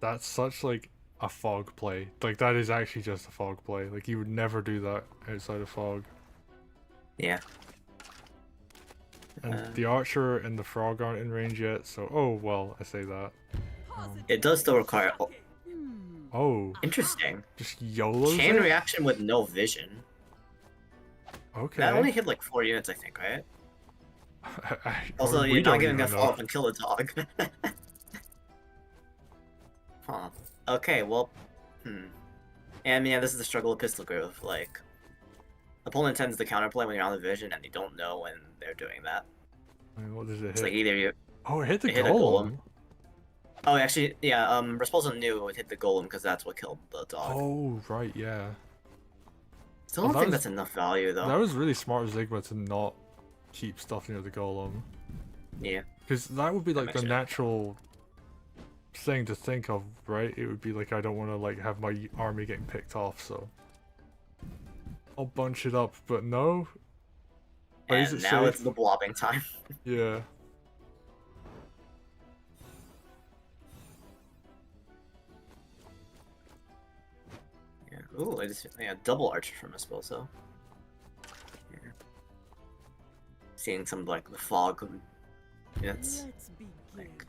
That's such like a fog play. Like that is actually just a fog play. Like you would never do that outside of fog.
Yeah.
And the archer and the frog aren't in range yet, so oh well, I say that.
It does still require. Oh,
Oh,
interesting.
just YOLO.
Chain reaction with no vision.
Okay.
That only hit like 4 units, I think, right? Also,
we
you're
don't
not giving
even
a
know.
follow up and kill the dog. Huh. Okay, well, And yeah, this is the struggle of Pistol Groove. Like, opponent tends to counterplay when you're on the vision, and you don't know when they're doing that.
I mean, what does it
It's
hit?
like either you.
Oh, it hit the
it hit a
golem.
golem. Oh, actually, yeah. Resposa knew it would hit the golem because that's what killed the dog.
Oh, right, yeah.
Still
Oh,
don't
that
think
was-
that's enough value though.
That was really smart of Sigma to not keep stuff near the golem.
Yeah.
Because that would be like the
makes sense.
natural thing to think of, right? It would be like, I don't want to like have my army getting picked off, so I'll bunch it up, but no. Plays
And
it
now
safe.
it's the blobbing time.
Yeah.
Yeah. Ooh, double archer from Resposa. Yeah. Seeing some like the fog units. Like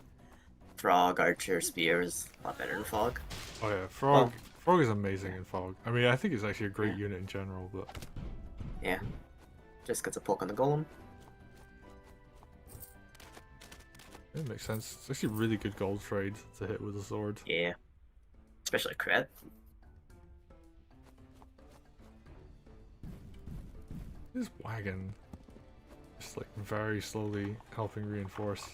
frog, archer, spear is a lot better than fog.
Oh yeah, frog. Frog is amazing in fog. I mean, I think it's actually a great
Yeah.
unit in general, but
Yeah. Just gets a poke on the golem.
it makes sense. It's actually a really good gold trade to hit with a sword.
Yeah. Especially crit.
This wagon. Just like very slowly helping reinforce.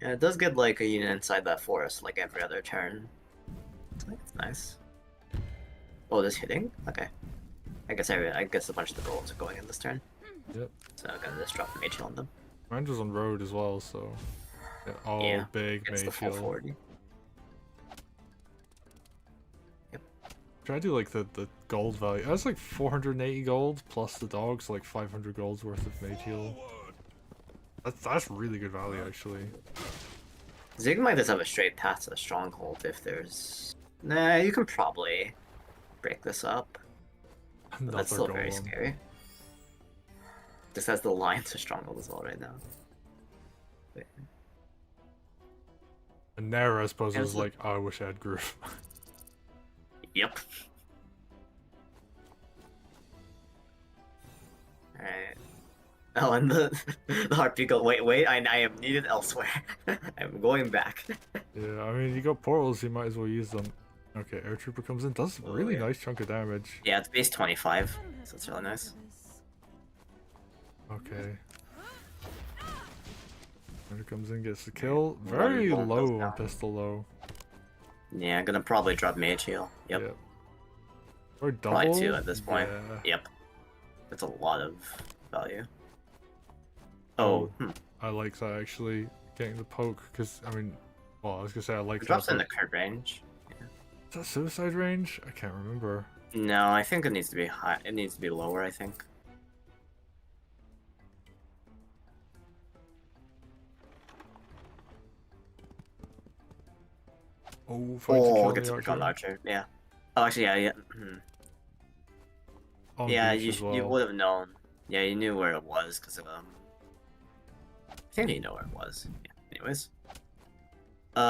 Yeah, it does get like a unit inside that forest like every other turn. It's nice. Oh, this hitting? Okay. I guess a bunch of the rolls are going in this turn.
Yep.
So I'm gonna just drop the mage heal on them.
Mine was on road as well, so yeah, all
Yeah,
big
It's the
mage
full
heal.
40.
Try to do like the gold value. That's like 480 gold plus the dogs, like 500 gold's worth of mage heal. That's really good value actually.
Zig might just have a straight path to the stronghold if there's. Nah, you can probably break this up. But that's
Our
still
goal
very
one.
scary. Just has the line to stronghold as well right now. Wait.
And Nara, I suppose,
Yeah,
was
it's
like, oh, I wish I had groove.
Yep. Alright. Oh, and the heartbeat go, wait, I am needed elsewhere. I'm going back.
Yeah, I mean, you got portals, you might as well use them. Okay, Air Trooper comes in, does a
Oh,
really
yeah.
nice chunk of damage.
Yeah, it's base 25, so it's really nice.
Okay. Air comes in, gets the kill. Very
One
low
goes
on
down.
pistol though.
Yeah, I'm gonna probably drop mage heal. Yep.
Yeah. Or double.
Probably 2 at this point.
Yeah.
Yep. That's a lot of value. Oh,
I like that actually, getting the poke, because, I mean, well, I was gonna say I like
It
that.
drops in the
but-
crit range.
Is that suicide range? I can't remember.
No, I think it needs to be high. It needs to be lower, I think.
Oh,
Oh, get to pick on Archer. Yeah. Oh, actually, yeah.
On
Yeah,
beach
you
as well.
you would have known. Yeah, you knew where it was because of I think you know where it was. Yeah. Anyways,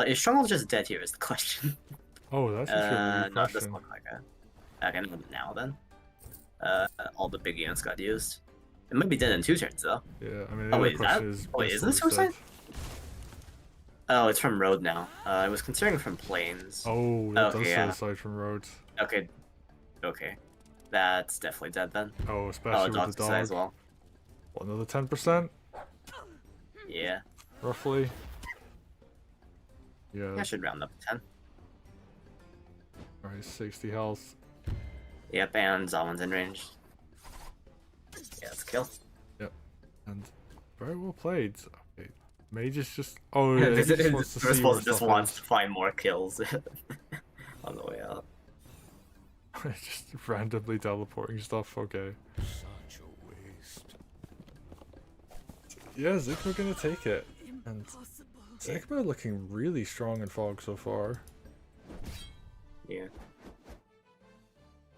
is Stronghold just dead here? Is the question.
Oh, that's actually a really good
No, it
question.
doesn't look like it. Okay, now then. All the big units got used. It might be dead in 2 turns though.
Yeah, I mean,
Oh,
the other
wait, is that-
question is.
oh, wait, is
pistol
this suicide?
reset.
Oh, it's from road now. I was considering from planes.
Oh, that
Okay,
does
yeah.
suicide from roads.
Okay. Okay. That's definitely dead then.
Oh,
Oh,
especially
dog's
with the
suicide
dog.
as well.
What, another 10%?
Yeah.
Roughly. Yeah,
I should round up to 10.
alright, 60 health.
Yep, and Zawan's in range. Yeah, let's kill.
And very well played. Okay. Mage is just. Oh, yeah, he
This
just wants to see where
just
stuff
wants
is.
to find more kills on the way out.
Just randomly teleporting stuff, okay.
Such a waste.
Yeah, Zigma gonna take it. And Zigma looking really strong in Fog so far.
Yeah.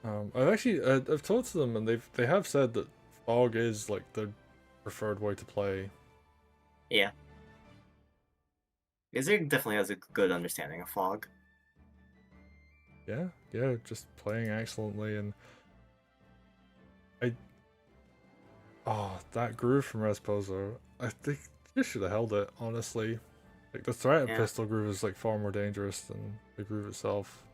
I've talked to them and they have said that Fog is like the preferred way to play.
Yeah. Izig definitely has a good understanding of fog.
Yeah, just playing excellently, and that groove from Respozo, I think you should have held it, honestly. Like the threat of
Yeah.
pistol groove is like far more dangerous than the groove itself.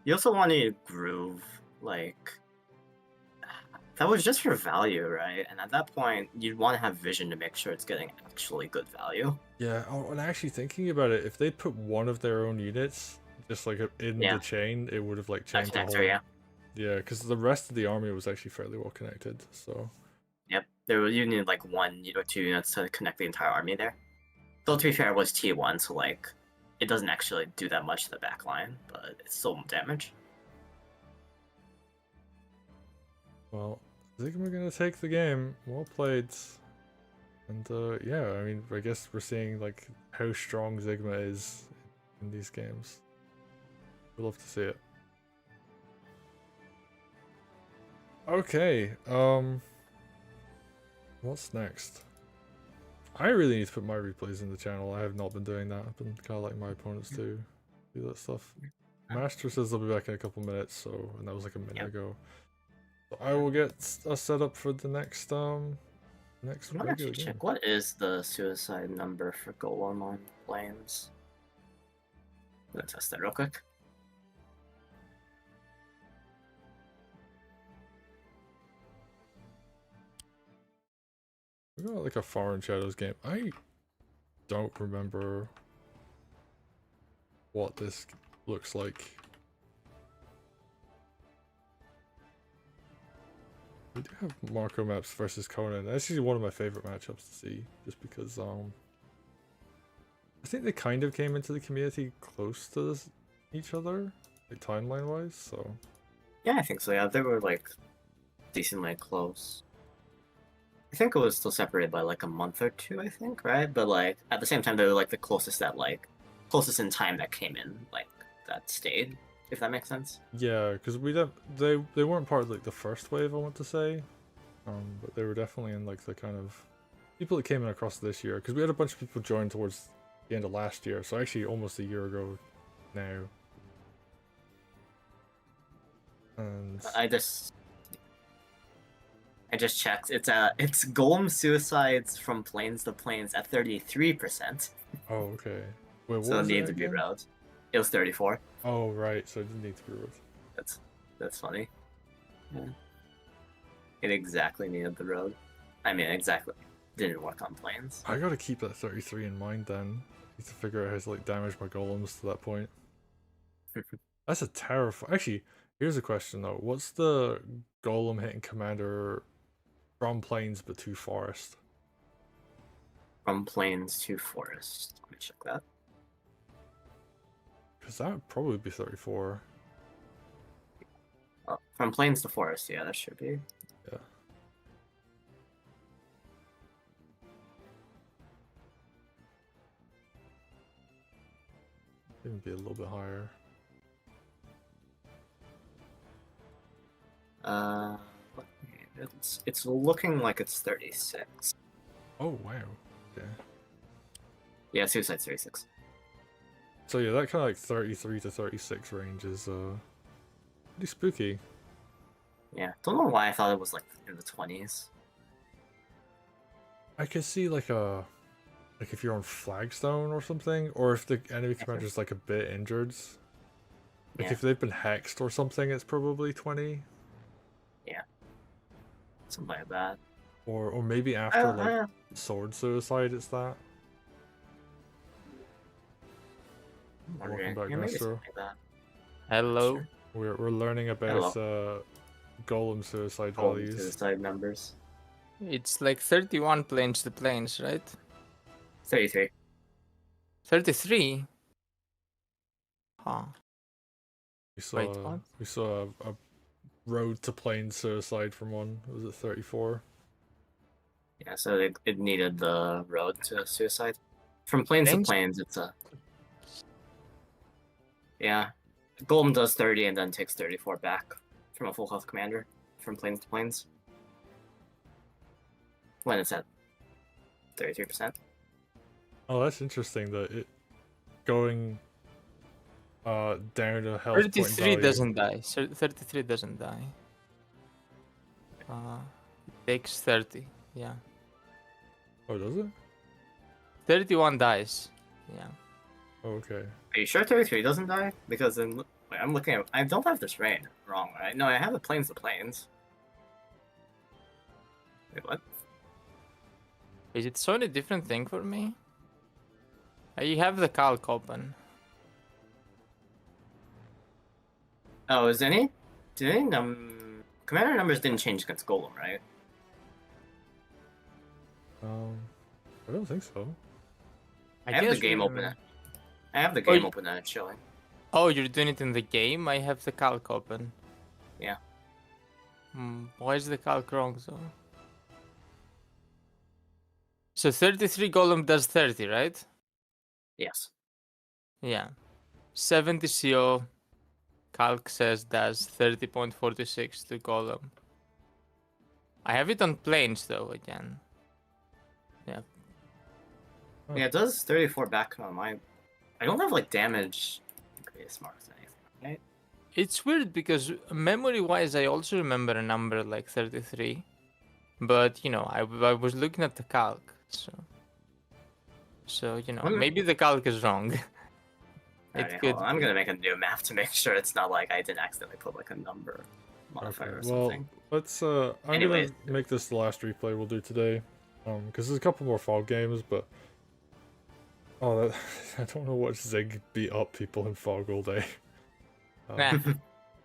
You also want to groove, like that was just for value, right? And at that point, you'd want to have vision to make sure it's getting actually good value.
Yeah, oh, and actually thinking about it, if they'd put one of their own units just like in
Yeah.
the chain, it would have like
That
changed the
connector,
whole.
yeah.
Yeah, because the rest of the army was actually fairly well connected. So
Yep. You need like 1 or 2 units to connect the entire army there. Though to be fair, it was T1, so like it doesn't actually do that much to the back line, but it's still damage.
well, Zigma gonna take the game. Well played. And yeah, I mean, I guess we're seeing like how strong Zigma is in these games. We'd love to see it. Okay, what's next? I really need to put my replays in the channel. I have not been doing that. I've been kind of like my opponents do that stuff. Master says they'll be back in a couple minutes, so, and that was like a minute
Yep.
ago. So I will get us set up for the next next
I'm gonna
regular
actually
game.
check what is the suicide number for Golem on Flames. I'm gonna test that real quick.
got like a Far and Shadows game. I don't remember what this looks like. We do have Marco Maps versus Conan. That's actually one of my favorite matchups to see, just because I think they kind of came into the community close to each other, like timeline wise. So
Yeah, I think so. Yeah, they were like decently close. I think it was still separated by like a month or two, I think, right? But like at the same time, they were like the closest closest in time that came in, like that stayed, if that makes sense.
yeah, because they weren't part of like the first wave, I want to say, but they were definitely in like the kind of people that came in across this year. Because we had a bunch of people join towards the end of last year, so actually almost a year ago now. And
I just checked. It's Golem suicides from planes to planes at 33%.
oh, okay. Wait, what
So it
was it
needed to be
again?
road. It was 34.
Oh, right. So it didn't need to be road.
That's funny. Yeah. It exactly needed the road. I mean, exactly. Didn't work on planes.
I gotta keep that 33 in mind then. Need to figure out how to like damage my golems to that point. That's a terrifying. Actually, here's a question though. What's the golem hitting commander from plains but to forest?
From plains to forest. Let me check that.
Because that would probably be 34.
Oh, from plains to forest. Yeah, that should be.
Yeah. Even be a little bit higher.
It's looking like it's 36.
Oh wow. Okay.
Yeah, suicide's 36.
So yeah, that kind of like 33 to 36 range is pretty spooky.
Yeah, don't know why I thought it was like in the 20s.
I could see like if you're on flagstone or something, or if the enemy commander's like a bit injured. Like
Yeah.
if they've been hexed or something, it's probably 20.
Something like that.
Or maybe after like sword suicide, it's that. Welcome back,
maybe
Maestro.
something like that.
Hello.
Sure.
We're learning about golem suicide
Golem
values.
suicide numbers.
It's like 31 planes to planes, right?
33.
33? Huh. Wait, what?
We saw a road to plane suicide from one. Was it 34?
Yeah, so it needed the road to suicide. From planes to
Planes?
planes, it's a... Yeah. Golem does 30 and then takes 34 back from a full health commander from planes to planes. When it's at 33%.
Oh, that's interesting that it going down to health point
33
value.
doesn't die. 33 doesn't die. It takes 30. Yeah.
Oh, does it?
31 dies. Yeah.
Oh, okay.
Are you sure 33 doesn't die? Because then, wait, I'm looking at... I don't have this raid wrong, right? No, I have the planes to planes. Wait, what?
Is it showing a different thing for me? You have the calc open.
Oh, is any... Did any commander numbers didn't change against Golem, right?
I don't think so.
I have the
guess
game
we-
open. I have the
Oh,
game
y-
open and it's showing.
Oh, you're doing it in the game? I have the calc open.
Yeah.
Why is the calc wrong though? So 33 golem does 30, right?
Yes.
Yeah. 70 CO calc says does 30.46 to golem. I have it on planes though again. Yeah.
Oh.
Yeah, it does 34 back on my... I don't have, like, damage increase marks or anything, right?
It's weird because memory wise I also remember a number like 33. But you know, I was looking at the calc, so you know,
Well,
maybe the calc is wrong.
Alright,
could
hold on. I'm gonna make a new map to make sure it's not like I didn't accidentally put, like, a number modifier or
Well,
something.
let's I'm
Anyways.
gonna make this the last replay we'll do today. Because there's a couple more fog games, but oh, I don't know what Zig beat up people in fog all day.
Nah.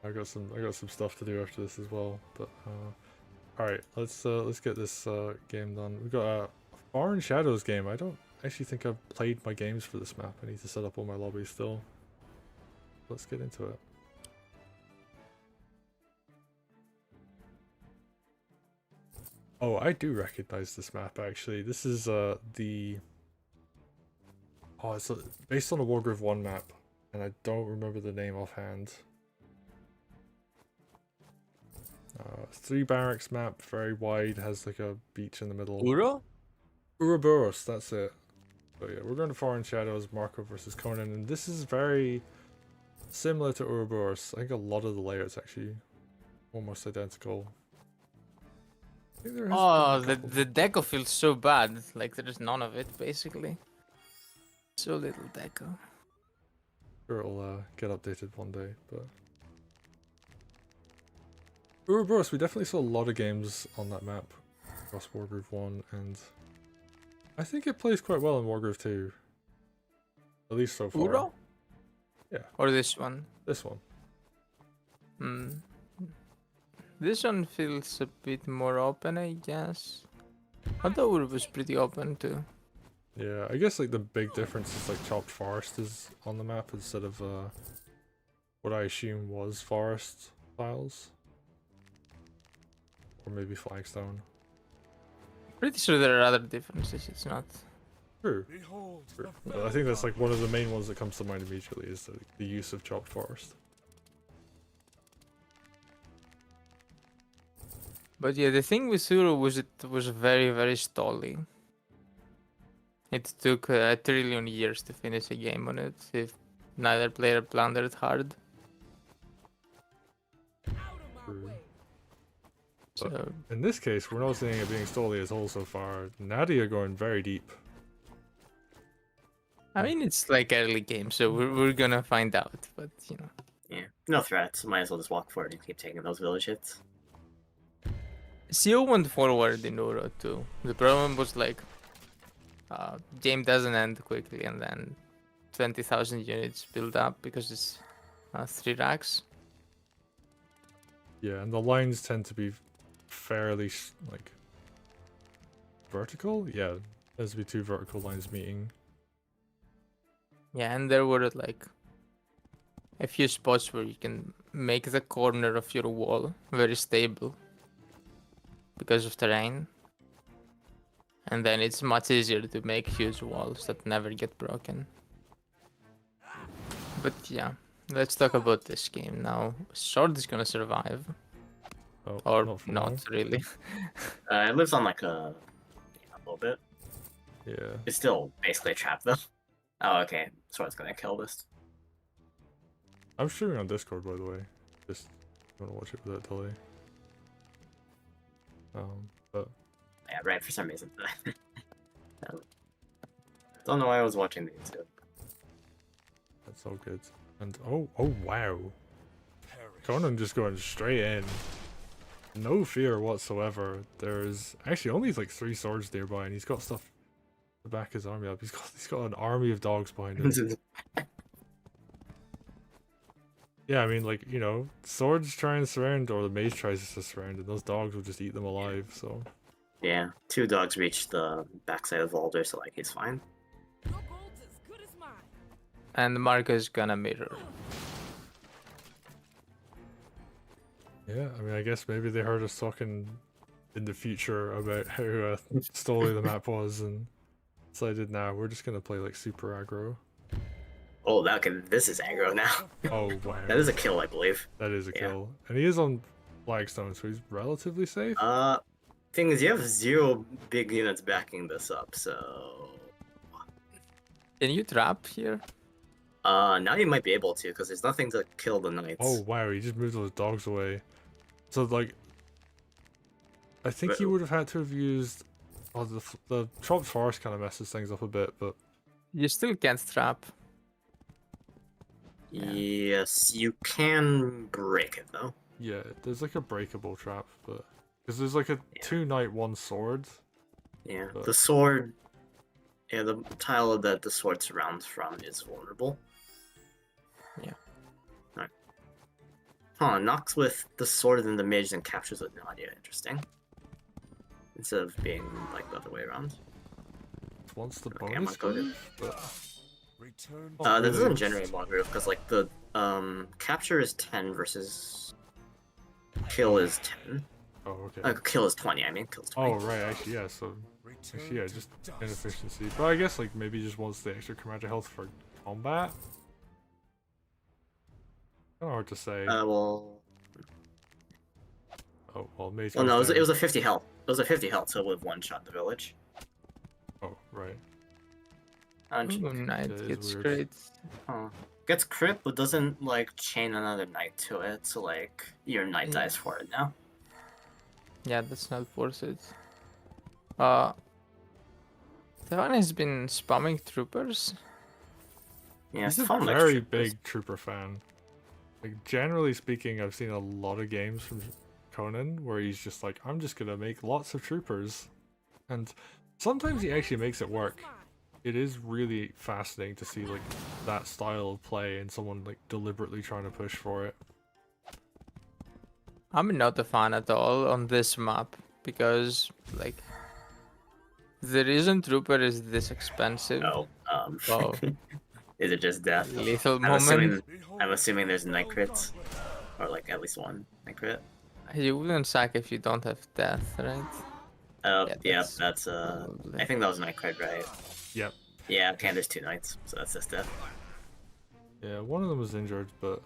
I got some stuff to do after this as well. But all right, let's get this game done. We got a Far and Shadows game. I don't actually think I've played my games for this map. I need to set up all my lobbies still. Let's get into it. Oh, I do recognize this map actually. This is the it's based on a Wargroove 1 map, and I don't remember the name offhand. 3 barracks map, very wide, has like a beach in the middle.
Uro?
Ouroboros, that's it. So yeah, we're going to Foreign Shadows, Marco versus Conan, and this is very similar to Ouroboros. I think a lot of the layouts actually almost identical. I think there has
Oh,
been a
the
couple-
deco feels so bad. Like there's none of it basically. So little deco.
Sure it'll get updated one day, but Ouroboros, we definitely saw a lot of games on that map across Wargroove 1, and I think it plays quite well in Wargroove 2. At least so far.
Uro?
Yeah.
Or this one?
This one.
Hmm. This one feels a bit more open, I guess. Although Uro was pretty open too.
Yeah, I guess like the big difference is like chopped forest is on the map instead of what I assume was forest tiles. Or maybe flagstone.
Pretty sure there are other differences, it's not.
True.
Behold,
True.
the
But I think that's like one of the main ones that comes to mind immediately is the use of chopped forest.
But yeah, the thing with Uro was it was very, very stally. It took a trillion years to finish a game on it if neither player plundered hard.
True.
So
In this case, we're not seeing it being stolly at all so far. Nadia going very deep.
I mean it's like early game, so we're gonna find out, but you know.
Yeah, no threats. Might as well just walk forward and keep taking those village hits.
CO went forward in Uro too. The problem was like game doesn't end quickly and then 20,000 units build up because it's 3 racks.
Yeah, and the lines tend to be fairly like vertical. Yeah, there's to be 2 vertical lines meeting.
Yeah, and there were like a few spots where you can make the corner of your wall very stable because of terrain. And then it's much easier to make huge walls that never get broken. But yeah, let's talk about this game now. Sword is gonna survive.
Oh,
Or
not for
not
long.
really.
It lives on like a little bit.
Yeah.
It's still basically a trap though. Oh, okay. So it's gonna kill this.
I'm streaming on Discord, by the way. Just want to watch it without delay. But
Yeah, right. For some reason. Don't know why I was watching the YouTube.
that's all good. And oh wow,
perish.
Conan just going straight in. No fear whatsoever. There's actually only like 3 swords nearby, and he's got stuff to back his army up. He's got an army of dogs behind him. Yeah, I mean, like, you know, swords try and surround, or the mage tries to surround, and those dogs will just eat them alive, so.
Yeah, 2 dogs reach the backside of Volder, so like he's fine.
Your gold's as good as mine.
And Marco's gonna mirror.
Yeah, I mean, I guess maybe they heard us talking in the future about how stolly the map was, and decided, nah, we're just gonna play like super aggro.
Oh, this is aggro now.
Oh, wow.
That is a kill, I believe.
That is a
yeah.
kill. And he is on flagstone, so he's relatively safe.
Thing is, you have 0 big units backing this up, so
Can you trap here?
now you might be able to, because there's nothing to kill the knights.
Oh, wow, he just moved those dogs away. So, like, I think he
But-
would have had to have used... Oh, the chopped forest kind of messes things up a bit, but...
You still can't trap.
Yes, you can break it though.
Yeah, there's like a breakable trap, but... Because there's like a 2 knight, 1 sword.
Yeah,
But-
the sword. Yeah, the tile that the sword surrounds from is vulnerable.
Yeah.
Alright. Huh, knocks with the sword and the mage and captures with Nadia. Interesting. Instead of being like the other way around.
Wants the
Okay, I'm
bonus
gonna go to-
move, but
Return
Oh,
to
This
really?
doesn't generate Wargroove because like the capture is 10 versus kill is 10.
oh okay.
Kill is 20. I mean, kill is 20.
Oh right, actually yeah. So
return
actually yeah,
to
just
dust.
inefficiency. But I guess like maybe he just wants the extra commander health for combat. Kind of hard to say.
Well,
Oh well, mage.
well, no,
goes
it was
down.
a 50 health. It was a 50 health, so it would have one shot the village.
Oh right.
Ooh, knight
That is
gets
weird.
great.
Gets crit, but doesn't like chain another knight to it, so like your knight dies for it now.
Yeah, that's not worth it. Tevan has been spamming troopers.
Yeah,
He's a
Stefan likes
very
troopers.
big trooper fan. Like generally speaking, I've seen a lot of games from Conan where he's just like, I'm just gonna make lots of troopers, and sometimes he actually makes it work. It is really fascinating to see like that style of play and someone like deliberately trying to push for it.
I'm not a fan at all on this map because like the reason trooper is this expensive.
Oh,
Oh.
is it just death?
Lethal
I'm
moment.
assuming, I'm assuming there's knight crits, or like at least one knight crit.
You wouldn't sack if you don't have death, right?
Yeah,
that's
that's
probably-
I think that was knight crit, right?
Yep.
Yeah, okay, there's 2 knights, so that's just death.
Yeah, one of them was injured, but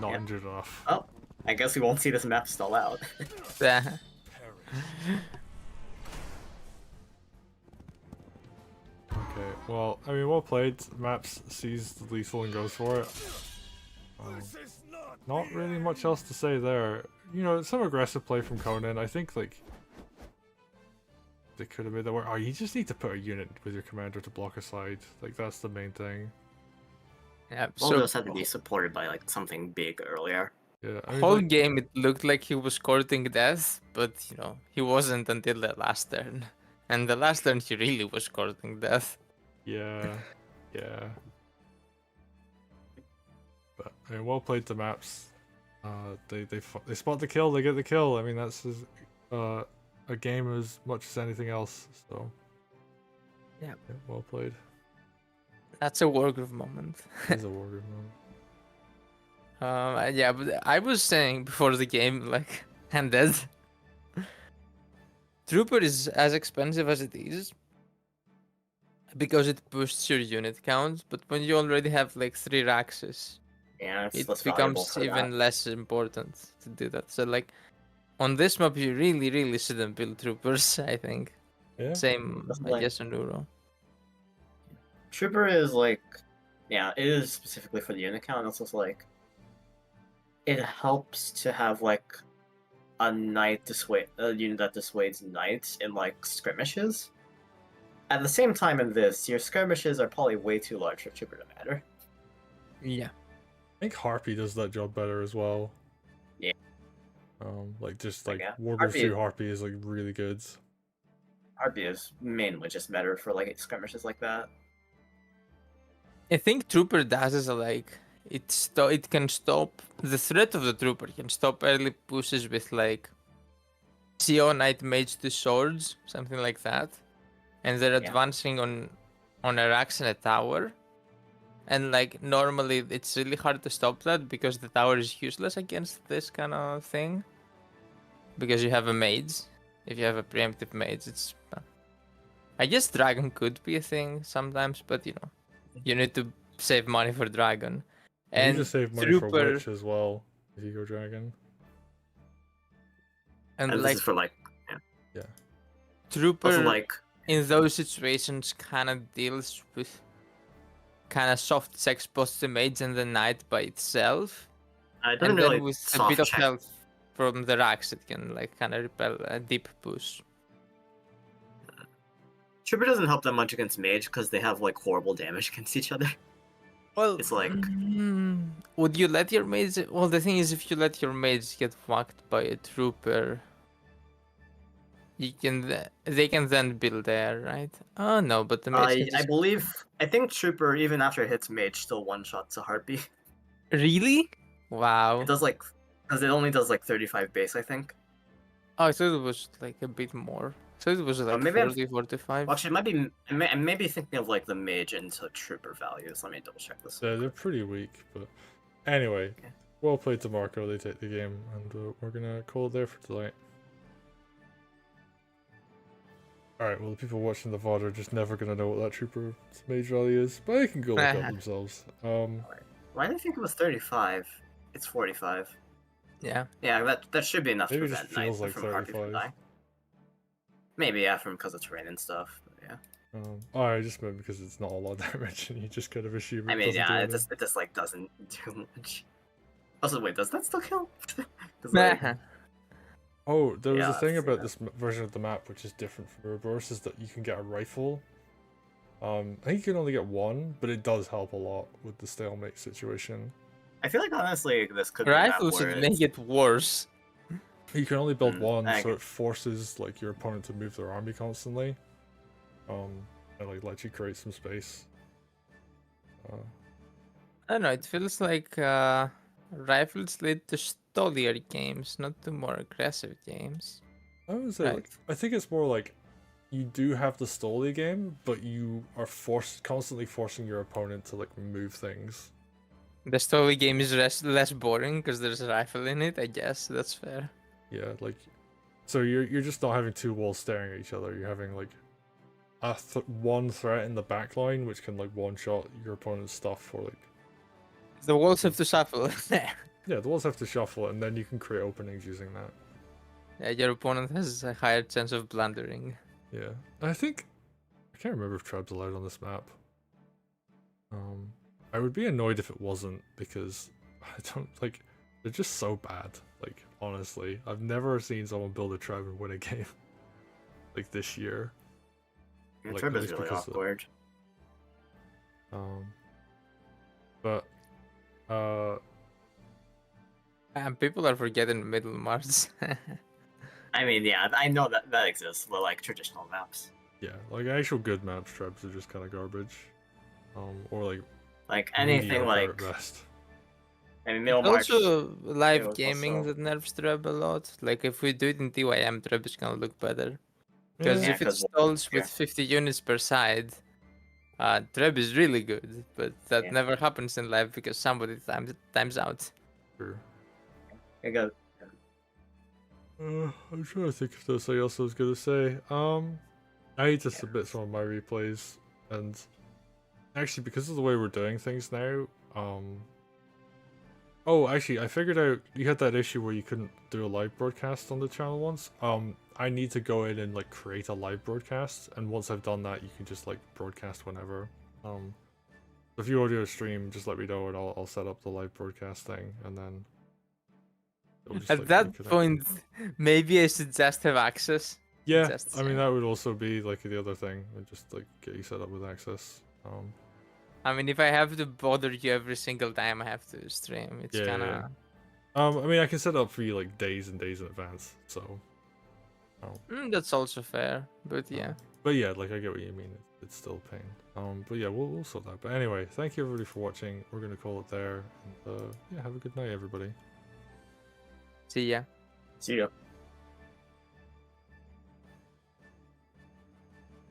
not
Yep.
injured enough.
Oh, I guess we won't see this map stall out.
Yeah.
Okay, well, I mean, well played. Maps sees the lethal and goes for it.
This is not
Not really much else to say there. You know, some aggressive play from Conan. I think, like, they could have made that work. Oh, you just need to put a unit with your commander to block a side. Like, that's the main thing.
Yeah.
All
So
those had to be supported by like something big earlier.
Yeah, I mean,
whole
like,
game it looked like he was courting death, but you know he wasn't until the last turn. And the last turn he really was courting death.
yeah, yeah. But I mean, well played to maps. They spot the kill. They get the kill. I mean, that's a game as much as anything else. So
Yeah.
well played.
That's a Wargroove moment.
It's a Wargroove moment.
Yeah, but I was saying before the game like ended, Trooper is as expensive as it is because it boosts your unit count. But when you already have like 3 Raxes,
Yeah, it's
it
less valuable
becomes
for
even
that.
less important to do that. So like on this map, you really shouldn't build troopers. I think
Yeah.
same,
That's
I
like-
guess, on Euro.
Trooper is like, yeah, it is specifically for the unit count. It's also like, it helps to have like a unit that dissuades knights in like skirmishes. At the same time, in this, your skirmishes are probably way too large for Trooper to matter.
Yeah,
I think Harpy does that job better as well.
Yeah.
Like just like
Yeah.
Wargroove
Harpy
2
is-
Harpy is like really good.
RP is mainly just better for like skirmishes like that.
I think Trooper does is like it can stop the threat of the Trooper. Can stop early pushes with like CO Knight Mage to swords, something like that, and they're
Yeah.
advancing on a Rax and a tower. And like normally it's really hard to stop that because the tower is useless against this kind of thing. Because you have a mage. If you have a preemptive mage, it's I guess dragon could be a thing sometimes, but you know, you need to save money for dragon.
And
And
you just save money for
Trooper,
Witch as well if you go Dragon.
and
And
like
this is for like,
Trooper
also like,
in those situations kind of deals with kind of soft sex post the mage and the knight by itself.
it doesn't
And
really
then with a
soft
bit of
check.
health from the racks, it can like kind of repel a deep push.
Trooper doesn't help that much against mage because they have like horrible damage against each other.
Well,
It's like-
would you let your mage? Well, the thing is, if you let your mage get whacked by a trooper, they can then build there, right? Oh no, but the mage can
I
just...
believe, I think Trooper, even after it hits Mage, still one-shots a Heartbeat.
Really?
It
Wow.
does like, because it only does like 35 base, I think.
Oh, I thought it was like a bit more. So it was like
maybe I'm-
40, 45.
Well, actually, it might be, I may be thinking of like the Mage into Trooper values. Let me double check this.
Yeah, they're pretty weak, but anyway,
Okay.
well played to Marco. They take the game, and we're gonna call it there for tonight. Alright, well, the people watching the VOD are just never gonna know what that Trooper mage value is, but they can go look up themselves.
Why did I think it was 35? It's 45.
Yeah.
Yeah, that should be enough
Maybe
to
it just
prevent
feels
Knight
like
from Heartbeat from
35.
dying. Maybe, yeah, because it's rain and stuff. But yeah.
Oh, I just meant because it's not a lot of damage, and you just kind of assume it
I mean,
doesn't do
yeah,
anything.
it just like doesn't do much. Also, wait, does that still kill? 'Cause, like,
Oh, there was
Yeah,
a thing
I've
about
seen
this version of the map which is different from Reverse, is that you can get a rifle. I think you can only get one, but it does help a lot with the stalemate situation.
I feel like honestly, this could be a map
Rifles
where
would
it's-
make it worse.
You can only build one,
I
so
get-
it forces like your opponent to move their army constantly. And like lets you create some space.
I don't know, it feels like rifles lead to stolier games, not to more aggressive games.
I would say
Right.
like, I think it's more like you do have the Stoli game, but you are constantly forcing your opponent to like move things.
The stoli game is less boring because there's a rifle in it, I guess. That's fair.
Yeah, like so you're just not having two walls staring at each other. You're having like one threat in the back line which can like one shot your opponent's stuff for like.
The walls have to shuffle.
Yeah, the walls have to shuffle, and then you can create openings using that.
Yeah, your opponent has a higher chance of blundering.
Yeah, I think I can't remember if Treb's allowed on this map. I would be annoyed if it wasn't, because I don't like, they're just so bad. Like honestly, I've never seen someone build a Treb and win a game like this year.
Yeah,
Like,
Trip
at
is
least
really
because of-
awkward.
But
And people are forgetting Middle Mars.
I mean, yeah, I know that exists, but like traditional maps,
yeah, like actual good maps, Trebs are just kind of garbage. Or like
anything
mediocre
like
at best.
I mean, Middle March.
Also, live
was
gaming
also-
that nerfs Treb a lot. Like, if we do it in TYM, Treb is gonna look better. Because
Yeah,
if it
'cause-
stalls with
yeah.
50 units per side, Treb is really good. But that
Yeah.
never happens in live because somebody times out.
Sure.
I go.
I'm trying to think if there's something else I was gonna say. I need to submit some of my replays, and actually because of the way we're doing things now, oh, actually, I figured out you had that issue where you couldn't do a live broadcast on the channel once. I need to go in and like create a live broadcast, and once I've done that, you can just like broadcast whenever. If you audio stream, just let me know, and I'll set up the live broadcast thing, and then. it'll just,
At
like,
that
reconnect.
point, maybe I should just have access.
Yeah,
just
I mean
saying.
that would also be like the other thing, and just like get you set up with access.
I mean, if I have to bother you every single time I have to stream, it's
Yeah,
kind of...
yeah. I mean I can set up for you like days and days in advance, so.
that's also fair, but yeah.
But yeah, like I get what you mean. It's still a pain. But yeah, we'll sort that. But anyway, thank you everybody for watching. We're gonna call it there, and yeah, have a good night, everybody.
See ya.
See ya.